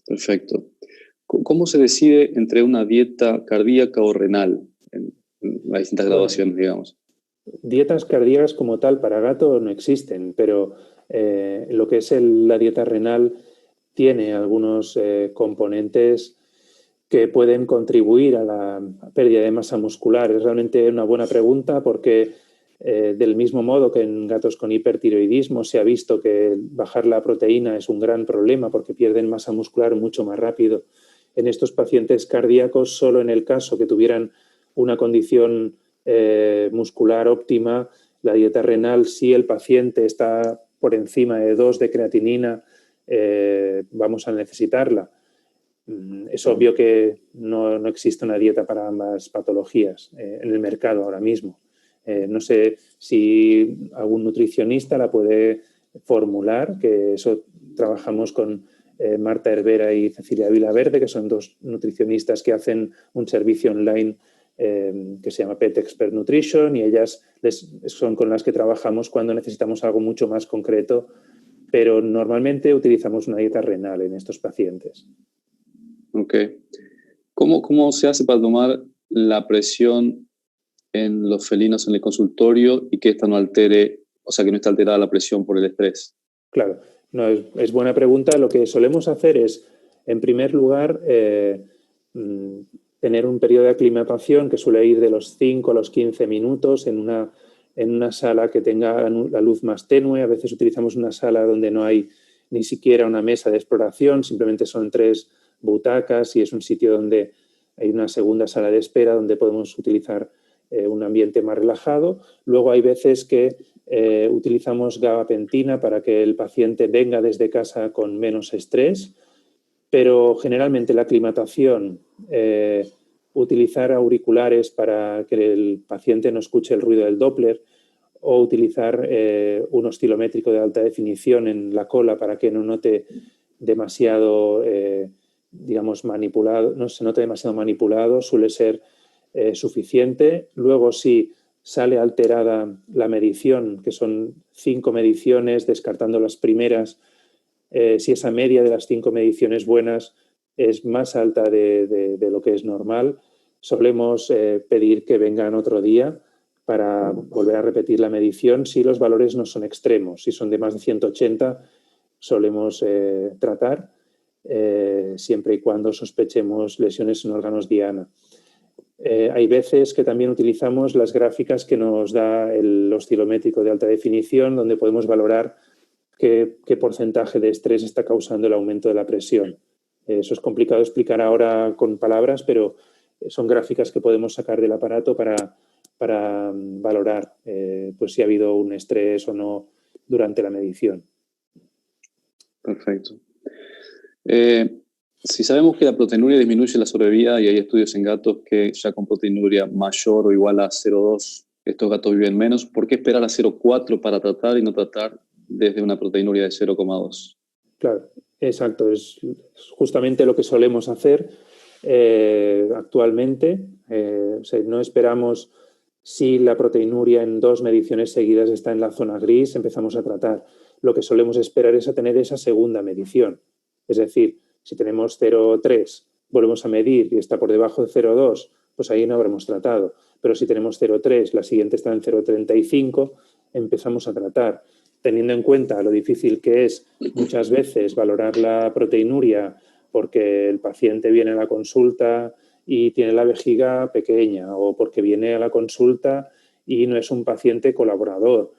Perfecto. ¿Cómo se decide entre una dieta cardíaca o renal en las distintas graduaciones, digamos? Dietas cardíacas como tal para gato no existen, pero lo que es la dieta renal tiene algunos componentes que pueden contribuir a la pérdida de masa muscular. Es realmente una buena pregunta porque del mismo modo que en gatos con hipertiroidismo se ha visto que bajar la proteína es un gran problema porque pierden masa muscular mucho más rápido. En estos pacientes cardíacos, solo en el caso que tuvieran una condición muscular óptima, la dieta renal, si el paciente está por encima de 2 de creatinina, vamos a necesitarla. Es obvio que no existe una dieta para ambas patologías en el mercado ahora mismo. No sé si algún nutricionista la puede formular, que eso trabajamos con Marta Hervera y Cecilia Vilaverde, que son dos nutricionistas que hacen un servicio online que se llama Pet Expert Nutrition, y ellas son con las que trabajamos cuando necesitamos algo mucho más concreto, pero normalmente utilizamos una dieta renal en estos pacientes. Ok. ¿Cómo se hace para tomar la presión en los felinos en el consultorio y que esta no altere, o sea, que no esté alterada la presión por el estrés? Claro, no, es buena pregunta. Lo que solemos hacer es, en primer lugar, tener un periodo de aclimatación que suele ir de los 5 a los 15 minutos en una sala que tenga la luz más tenue. A veces utilizamos una sala donde no hay ni siquiera una mesa de exploración, simplemente son 3 butacas y es un sitio donde hay una segunda sala de espera donde podemos utilizar un ambiente más relajado. Luego hay veces que utilizamos gabapentina para que el paciente venga desde casa con menos estrés, pero generalmente la aclimatación, utilizar auriculares para que el paciente no escuche el ruido del Doppler o utilizar un oscilométrico de alta definición en la cola para que no note demasiado, digamos, manipulado, no se note demasiado manipulado, suele ser suficiente. Luego, si sale alterada la medición, que son 5 mediciones, descartando las primeras, si esa media de las 5 mediciones buenas es más alta de lo que es normal, solemos pedir que vengan otro día para volver a repetir la medición si los valores no son extremos. Si son de más de 180, solemos tratar siempre y cuando sospechemos lesiones en órganos diana. Hay veces que también utilizamos las gráficas que nos da el oscilométrico de alta definición, donde podemos valorar qué porcentaje de estrés está causando el aumento de la presión. Eso es complicado de explicar ahora con palabras, pero son gráficas que podemos sacar del aparato para valorar pues si ha habido un estrés o no durante la medición. Perfecto. Si sabemos que la proteinuria disminuye la sobrevida y hay estudios en gatos que ya con proteinuria mayor o igual a 0,2 estos gatos viven menos, ¿por qué esperar a 0,4 para tratar y no tratar desde una proteinuria de 0,2? Claro, exacto. Es justamente lo que solemos hacer actualmente. O sea, no esperamos si la proteinuria en 2 mediciones seguidas está en la zona gris, empezamos a tratar. Lo que solemos esperar es a tener esa segunda medición. Es decir, si tenemos 0,3, volvemos a medir y está por debajo de 0,2, pues ahí no habremos tratado. Pero si tenemos 0,3, la siguiente está en 0,35, empezamos a tratar. Teniendo en cuenta lo difícil que es muchas veces valorar la proteinuria porque el paciente viene a la consulta y tiene la vejiga pequeña o porque viene a la consulta y no es un paciente colaborador.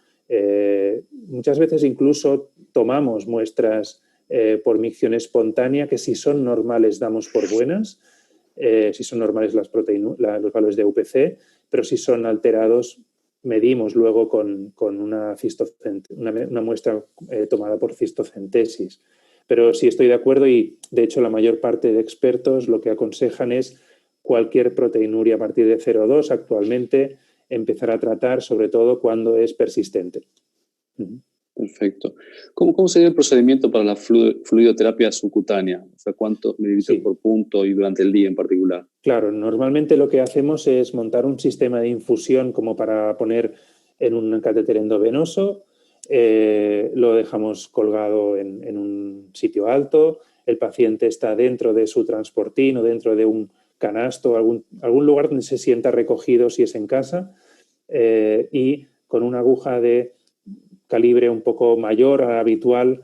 Muchas veces incluso tomamos muestras por micción espontánea que si son normales damos por buenas, si son normales los valores de UPC, pero si son alterados medimos luego con una muestra tomada por cistocentesis. Pero sí estoy de acuerdo y, de hecho, la mayor parte de expertos lo que aconsejan es cualquier proteinuria a partir de 0,2 actualmente empezar a tratar, sobre todo cuando es persistente. Perfecto. ¿Cómo sería el procedimiento para la fluidoterapia subcutánea? O sea, ¿cuántos mililitros por punto y durante el día en particular? Claro, normalmente lo que hacemos es montar un sistema de infusión como para poner en un catéter endovenoso, lo dejamos colgado en un sitio alto, el paciente está dentro de su transportín o dentro de un canasto, algún lugar donde se sienta recogido si es en casa, y con una aguja de calibre un poco mayor a habitual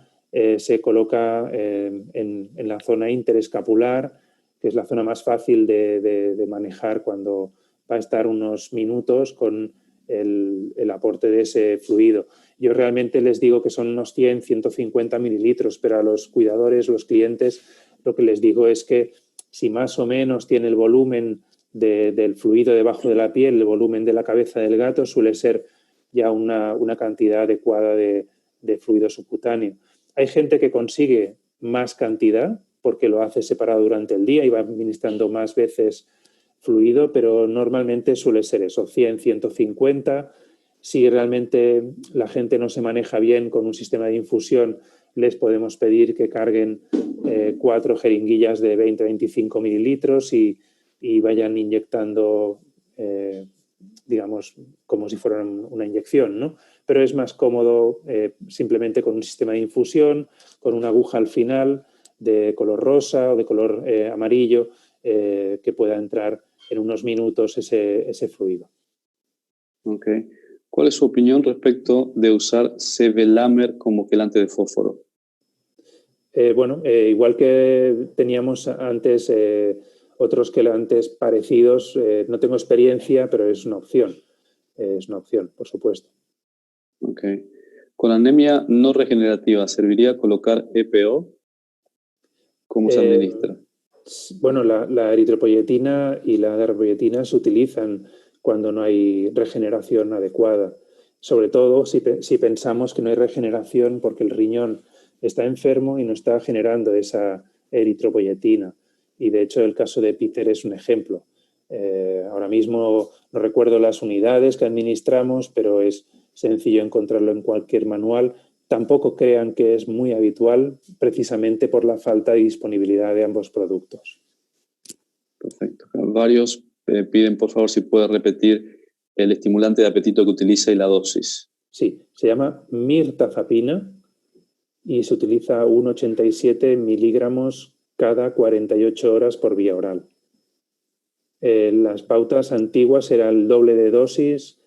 se coloca en la zona interescapular, que es la zona más fácil de manejar cuando va a estar unos minutos con el aporte de ese fluido. Yo realmente les digo que son unos 100, 150 mililitros, pero a los cuidadores, los clientes, lo que les digo es que si más o menos tiene el volumen del fluido debajo de la piel, el volumen de la cabeza del gato, suele ser ya una cantidad adecuada de fluido subcutáneo. Hay gente que consigue más cantidad, porque lo hace separado durante el día y va administrando más veces fluido, pero normalmente suele ser eso, 100, 150. Si realmente la gente no se maneja bien con un sistema de infusión, les podemos pedir que carguen 4 jeringuillas de 20-25 mililitros y vayan inyectando, digamos, como si fueran una inyección, ¿no? Pero es más cómodo simplemente con un sistema de infusión, con una aguja al final de color rosa o de color amarillo, que pueda entrar en unos minutos ese fluido. Ok. ¿Cuál es su opinión respecto de usar sevelamer como quelante de fósforo? Igual que teníamos antes otros quelantes parecidos, no tengo experiencia, pero es una opción. Es una opción, por supuesto. Ok. Con anemia no regenerativa, ¿serviría colocar EPO? ¿Cómo se administra? Bueno, la eritropoyetina y la darbepoyetina se utilizan cuando no hay regeneración adecuada. Sobre todo si pensamos que no hay regeneración porque el riñón está enfermo y no está generando esa eritropoyetina. Y de hecho el caso de Peter es un ejemplo. Ahora mismo no recuerdo las unidades que administramos, pero es sencillo encontrarlo en cualquier manual. Tampoco crean que es muy habitual, precisamente por la falta de disponibilidad de ambos productos. Perfecto. Varios piden, por favor, si puede repetir el estimulante de apetito que utiliza y la dosis. Sí, se llama mirtazapina y se utiliza 1,87 miligramos cada 48 horas por vía oral. Las pautas antiguas era el doble de dosis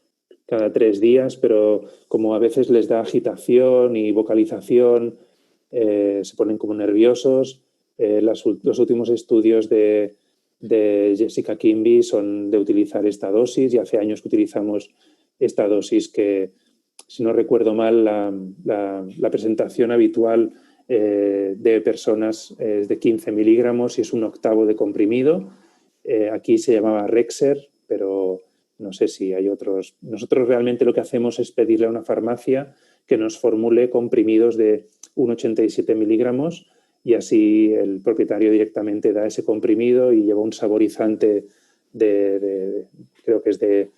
cada 3 días, pero como a veces les da agitación y vocalización, se ponen como nerviosos. Los últimos estudios de Jessica Kimby son de utilizar esta dosis y hace años que utilizamos esta dosis que, si no recuerdo mal, la presentación habitual de personas es de 15 miligramos y es 1/8 de comprimido. Aquí se llamaba Rexer, pero no sé si hay otros. Nosotros realmente lo que hacemos es pedirle a una farmacia que nos formule comprimidos de 1,87 miligramos y así el propietario directamente da ese comprimido y lleva un saborizante creo que es de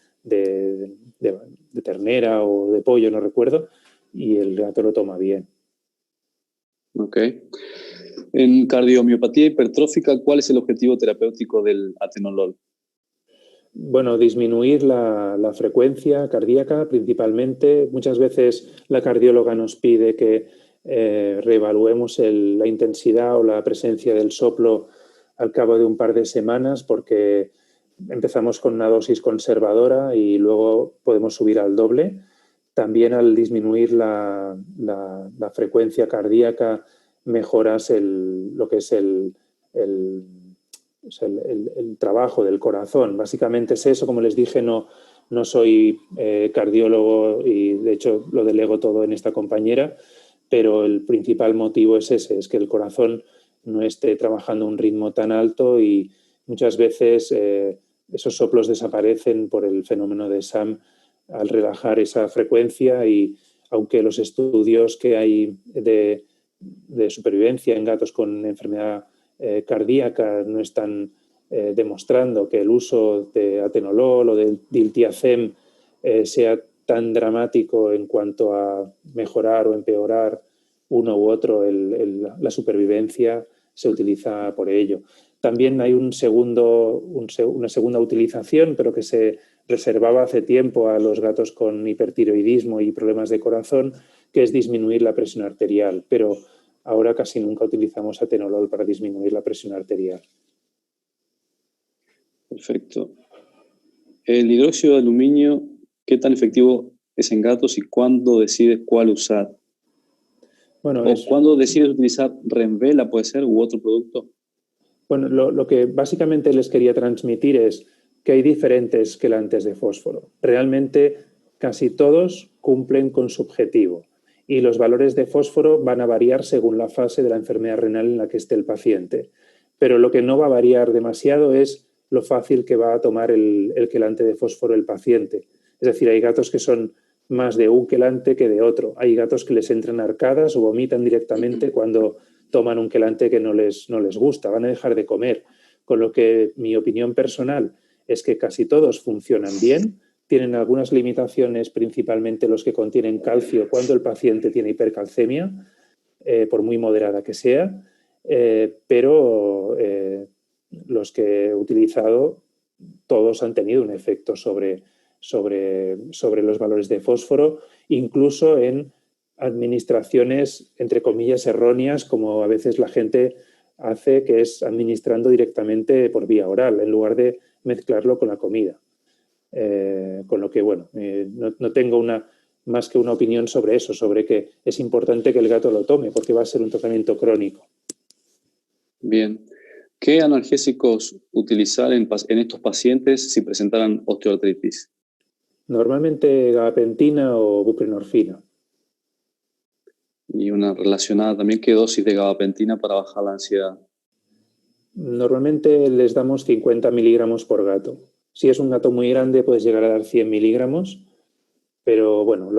ternera o de pollo, no recuerdo, y el gato lo toma bien. Ok. En cardiomiopatía hipertrófica, ¿cuál es el objetivo terapéutico del atenolol? Bueno, disminuir la frecuencia cardíaca principalmente. Muchas veces la cardióloga nos pide que reevaluemos la intensidad o la presencia del soplo al cabo de un par de semanas porque empezamos con una dosis conservadora y luego podemos subir al doble. También al disminuir la frecuencia cardíaca mejoras lo que es el trabajo del corazón. Básicamente es eso, como les dije, no soy cardiólogo y de hecho lo delego todo en esta compañera, pero el principal motivo es ese, es que el corazón no esté trabajando a un ritmo tan alto y muchas veces esos soplos desaparecen por el fenómeno de SAM al relajar esa frecuencia y aunque los estudios que hay de supervivencia en gatos con enfermedad cardíaca no están demostrando que el uso de atenolol o del diltiazem sea tan dramático en cuanto a mejorar o empeorar uno u otro la supervivencia, se utiliza por ello. También hay una segunda utilización, pero que se reservaba hace tiempo a los gatos con hipertiroidismo y problemas de corazón, que es disminuir la presión arterial, pero ahora casi nunca utilizamos atenolol para disminuir la presión arterial. Perfecto. El hidróxido de aluminio, ¿qué tan efectivo es en gatos y cuándo decides cuál usar? Bueno, ¿cuándo decides utilizar Renvela, puede ser, u otro producto? Bueno, lo que básicamente les quería transmitir es que hay diferentes quelantes de fósforo. Realmente casi todos cumplen con su objetivo y los valores de fósforo van a variar según la fase de la enfermedad renal en la que esté el paciente. Pero lo que no va a variar demasiado es lo fácil que va a tomar el quelante de fósforo el paciente. Es decir, hay gatos que son más de un quelante que de otro. Hay gatos que les entran arcadas o vomitan directamente cuando toman un quelante que no les gusta, van a dejar de comer. Con lo que mi opinión personal es que casi todos funcionan bien, tienen algunas limitaciones, principalmente los que contienen calcio cuando el paciente tiene hipercalcemia, por muy moderada que sea, pero los que he utilizado, todos han tenido un efecto sobre los valores de fósforo, incluso en administraciones, entre comillas, erróneas, como a veces la gente hace, que es administrando directamente por vía oral, en lugar de mezclarlo con la comida. Con lo que, bueno, no tengo más que una opinión sobre eso, sobre que es importante que el gato lo tome, porque va a ser un tratamiento crónico. Bien. ¿Qué analgésicos utilizar en estos pacientes si presentaran osteoartritis? Normalmente gabapentina o buprenorfina. Y una relacionada también, ¿qué dosis de gabapentina para bajar la ansiedad? Normalmente les damos 50 miligramos por gato. Si es un gato muy grande, puedes llegar a dar 100 miligramos, pero bueno,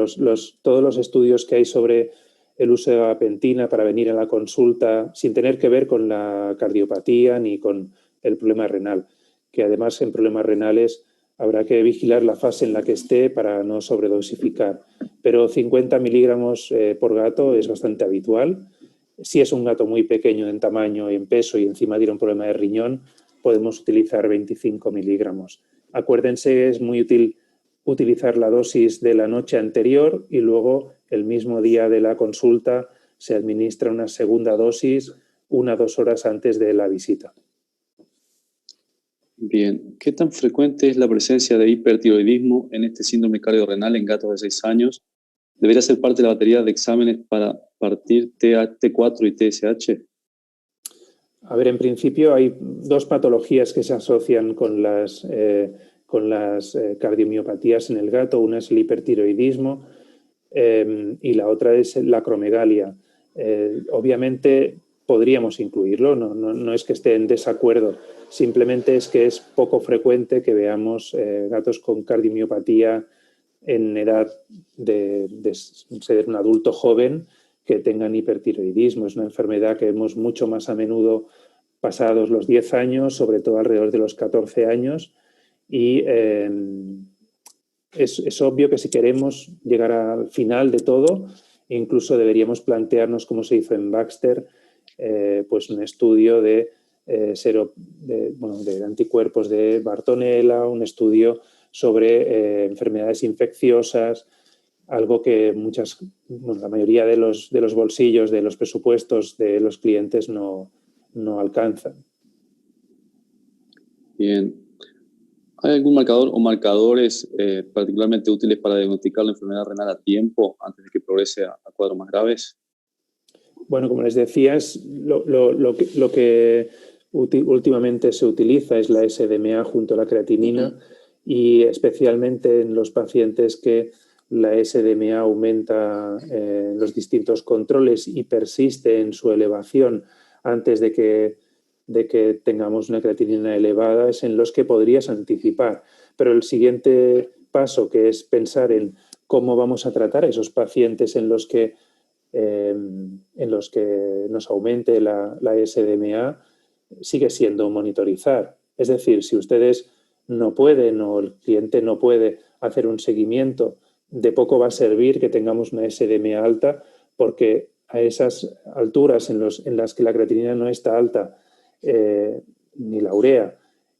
todos los estudios que hay sobre el uso de gabapentina para venir a la consulta, sin tener que ver con la cardiopatía ni con el problema renal, que además en problemas renales habrá que vigilar la fase en la que esté para no sobredosificar. Pero 50 miligramos por gato es bastante habitual. Si es un gato muy pequeño en tamaño y en peso y encima tiene un problema de riñón, podemos utilizar 25 miligramos. Acuérdense, es muy útil utilizar la dosis de la noche anterior y luego el mismo día de la consulta se administra una segunda dosis 1 o 2 horas antes de la visita. Bien. ¿Qué tan frecuente es la presencia de hipertiroidismo en este síndrome cardiorrenal en gatos de 6 años? ¿Debería ser parte de la batería de exámenes para partir T4 y TSH? A ver, en principio hay 2 patologías que se asocian con las cardiomiopatías en el gato. Una es el hipertiroidismo y la otra es la acromegalia. Obviamente podríamos incluirlo, no es que esté en desacuerdo, simplemente es que es poco frecuente que veamos gatos con cardiomiopatía en edad de ser un adulto joven que tengan hipertiroidismo. Es una enfermedad que vemos mucho más a menudo pasados los 10 años, sobre todo alrededor de los 14 años, y es obvio que si queremos llegar al final de todo, incluso deberíamos plantearnos, como se hizo en Baxter, pues un estudio de anticuerpos de Bartonella, un estudio sobre enfermedades infecciosas, algo que la mayoría de los bolsillos, de los presupuestos de los clientes no alcanzan. Bien. ¿Hay algún marcador o marcadores particularmente útiles para diagnosticar la enfermedad renal a tiempo antes de que progrese a cuadros más graves? Bueno, como les decía, lo que últimamente se utiliza es la SDMA junto a la creatinina y especialmente en los pacientes que la SDMA aumenta en los distintos controles y persiste en su elevación antes de que tengamos una creatinina elevada, es en los que podrías anticipar. Pero el siguiente paso, que es pensar en cómo vamos a tratar a esos pacientes en los que nos aumente la SDMA, sigue siendo monitorizar. Es decir, si ustedes no pueden o el cliente no puede hacer un seguimiento, de poco va a servir que tengamos una SDMA alta, porque a esas alturas en las que la creatinina no está alta, ni la urea,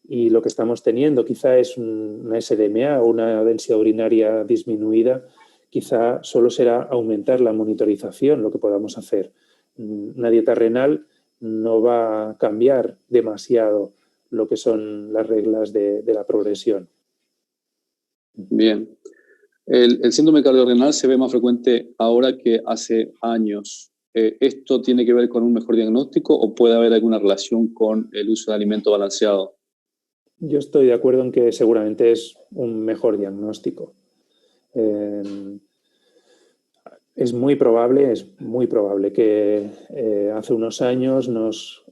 y lo que estamos teniendo quizá es una SDMA o una densidad urinaria disminuida, quizá solo será aumentar la monitorización lo que podamos hacer. Una dieta renal no va a cambiar demasiado lo que son las reglas de la progresión. Bien. El síndrome cardiorrenal se ve más frecuente ahora que hace años. ¿Esto tiene que ver con un mejor diagnóstico o puede haber alguna relación con el uso de alimento balanceado? Yo estoy de acuerdo en que seguramente es un mejor diagnóstico. Es muy probable que hace unos años nos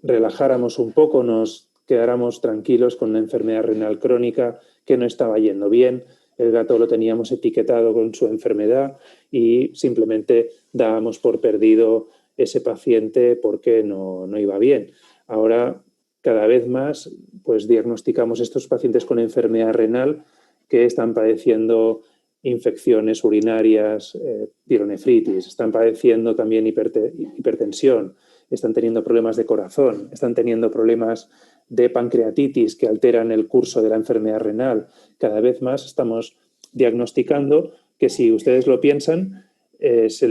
relajáramos un poco, nos quedáramos tranquilos con una enfermedad renal crónica que no estaba yendo bien. El gato lo teníamos etiquetado con su enfermedad y simplemente dábamos por perdido ese paciente por qué no iba bien. Ahora, cada vez más, pues diagnosticamos estos pacientes con enfermedad renal que están padeciendo infecciones urinarias, pielonefritis, están padeciendo también hipertensión, están teniendo problemas de corazón, están teniendo problemas de pancreatitis que alteran el curso de la enfermedad renal. Cada vez más estamos diagnosticando que, si ustedes lo piensan, es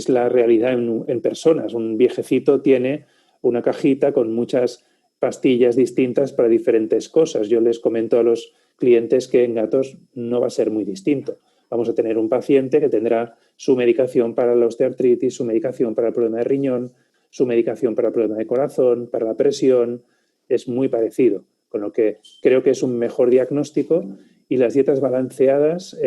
la realidad en personas. Un viejecito tiene una cajita con muchas pastillas distintas para diferentes cosas. Yo les comento a los clientes que en gatos no va a ser muy distinto. Vamos a tener un paciente que tendrá su medicación para la osteoartritis, su medicación para el problema de riñón, su medicación para el problema de corazón, para la presión. Es muy parecido, con lo que creo que es un mejor diagnóstico, y las dietas balanceadas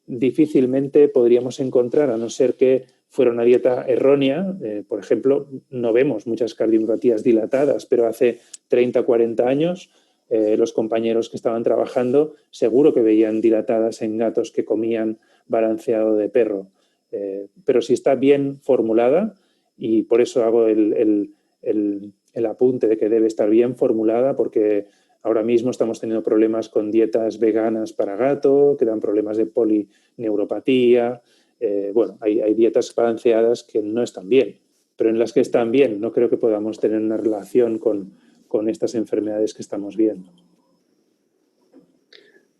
difícilmente podríamos encontrar, a no ser que fuera una dieta errónea. Por ejemplo, no vemos muchas cardiomiopatías dilatadas, pero hace 30 o 40 años los compañeros que estaban trabajando seguro que veían dilatadas en gatos que comían balanceado de perro. Pero si está bien formulada, y por eso hago el apunte de que debe estar bien formulada, porque ahora mismo estamos teniendo problemas con dietas veganas para gato, que dan problemas de polineuropatía. Bueno, hay dietas balanceadas que no están bien, pero en las que están bien no creo que podamos tener una relación con estas enfermedades que estamos viendo.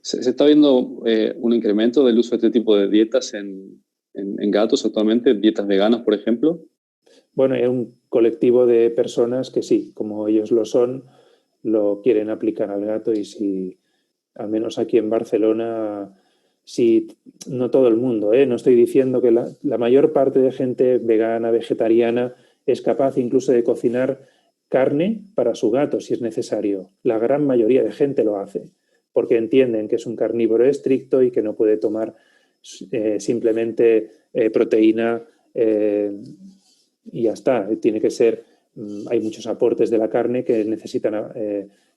¿Se está viendo un incremento del uso de este tipo de dietas en gatos actualmente? ¿Dietas veganas, por ejemplo? Bueno, hay un colectivo de personas que sí, como ellos lo son, lo quieren aplicar al gato, y si, al menos aquí en Barcelona, sí, no todo el mundo, no estoy diciendo que la mayor parte de gente vegana, vegetariana, es capaz incluso de cocinar carne para su gato si es necesario. La gran mayoría de gente lo hace porque entienden que es un carnívoro estricto y que no puede tomar simplemente proteína y ya está. Tiene que ser, hay muchos aportes de la carne que necesitan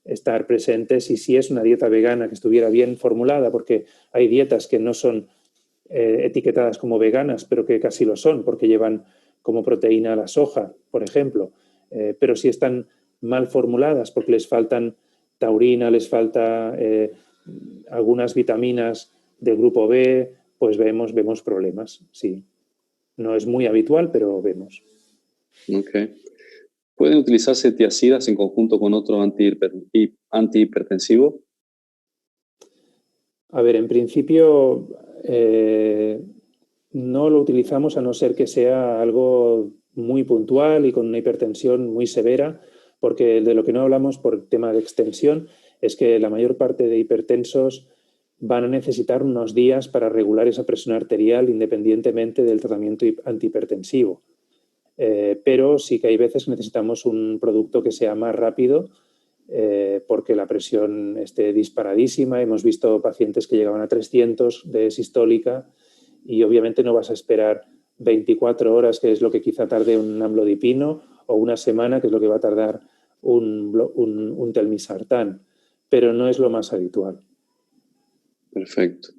estar presentes, y si es una dieta vegana que estuviera bien formulada, porque hay dietas que no son etiquetadas como veganas, pero que casi lo son, porque llevan como proteína la soja, por ejemplo, pero si están mal formuladas porque les faltan taurina, les falta algunas vitaminas del grupo B, pues vemos problemas, sí. No es muy habitual, pero vemos. Ok. ¿Pueden utilizarse tiazidas en conjunto con otro antihipertensivo? A ver, en principio no lo utilizamos, a no ser que sea algo muy puntual y con una hipertensión muy severa, porque de lo que no hablamos por tema de extensión es que la mayor parte de hipertensos van a necesitar unos días para regular esa presión arterial independientemente del tratamiento antihipertensivo. Pero sí que hay veces que necesitamos un producto que sea más rápido, porque la presión esté disparadísima. Hemos visto pacientes que llegaban a 300 de sistólica, y obviamente no vas a esperar 24 horas, que es lo que quizá tarde un amlodipino, o una semana, que es lo que va a tardar un telmisartán, pero no es lo más habitual. Perfecto.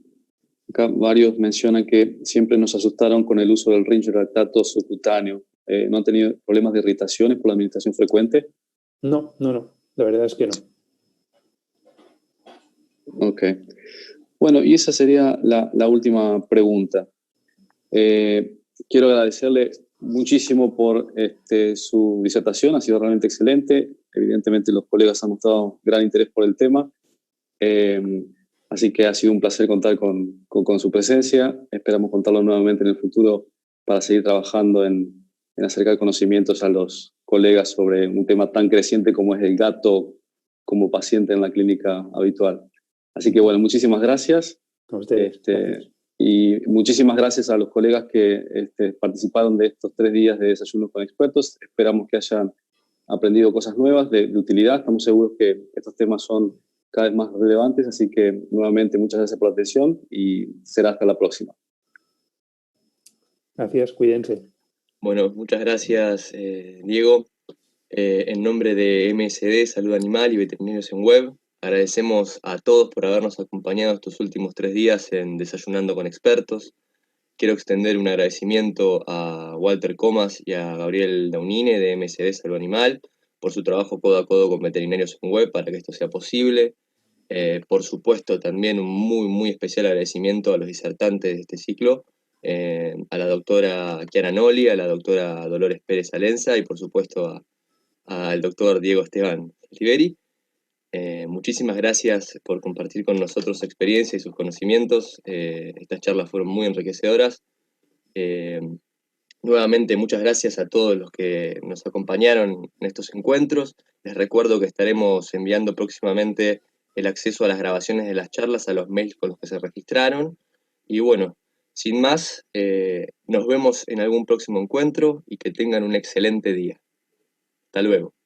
Acá varios mencionan que siempre nos asustaron con el uso del Ringier lactato subcutáneo. ¿No han tenido problemas de irritaciones por la administración frecuente? No. La verdad es que no. Ok. Bueno, y esa sería la última pregunta. Quiero agradecerle muchísimo por su disertación, ha sido realmente excelente. Evidentemente los colegas han mostrado gran interés por el tema. Así que ha sido un placer contar con su presencia. Esperamos contarlo nuevamente en el futuro para seguir trabajando en acercar conocimientos a los colegas sobre un tema tan creciente como es el gato como paciente en la clínica habitual. Así que bueno, muchísimas gracias. A ustedes. Gracias. Y muchísimas gracias a los colegas que participaron de estos 3 días de Desayunos con Expertos. Esperamos que hayan aprendido cosas nuevas de utilidad. Estamos seguros que estos temas son cada vez más relevantes, así que nuevamente muchas gracias por la atención y será hasta la próxima. Gracias, cuídense. Bueno, muchas gracias, Diego. En nombre de MSD, Salud Animal y Veterinarios en Web, agradecemos a todos por habernos acompañado estos últimos 3 días en Desayunando con Expertos. quiero extender un agradecimiento a Walter Comas y a Gabriel Daunine de MSD Salud Animal por su trabajo codo a codo con Veterinarios en Web para que esto sea posible. Por supuesto, también un muy especial agradecimiento a los disertantes de este ciclo, a la doctora Chiara Noli, a la doctora Dolores Pérez Alenza y por supuesto al doctor Diego Esteban Riveri. Muchísimas gracias por compartir con nosotros su experiencia y sus conocimientos. Estas charlas fueron muy enriquecedoras. Nuevamente, muchas gracias a todos los que nos acompañaron en estos encuentros. Les recuerdo que estaremos enviando próximamente el acceso a las grabaciones de las charlas a los mails con los que se registraron. Y bueno, sin más, nos vemos en algún próximo encuentro y que tengan un excelente día. Hasta luego.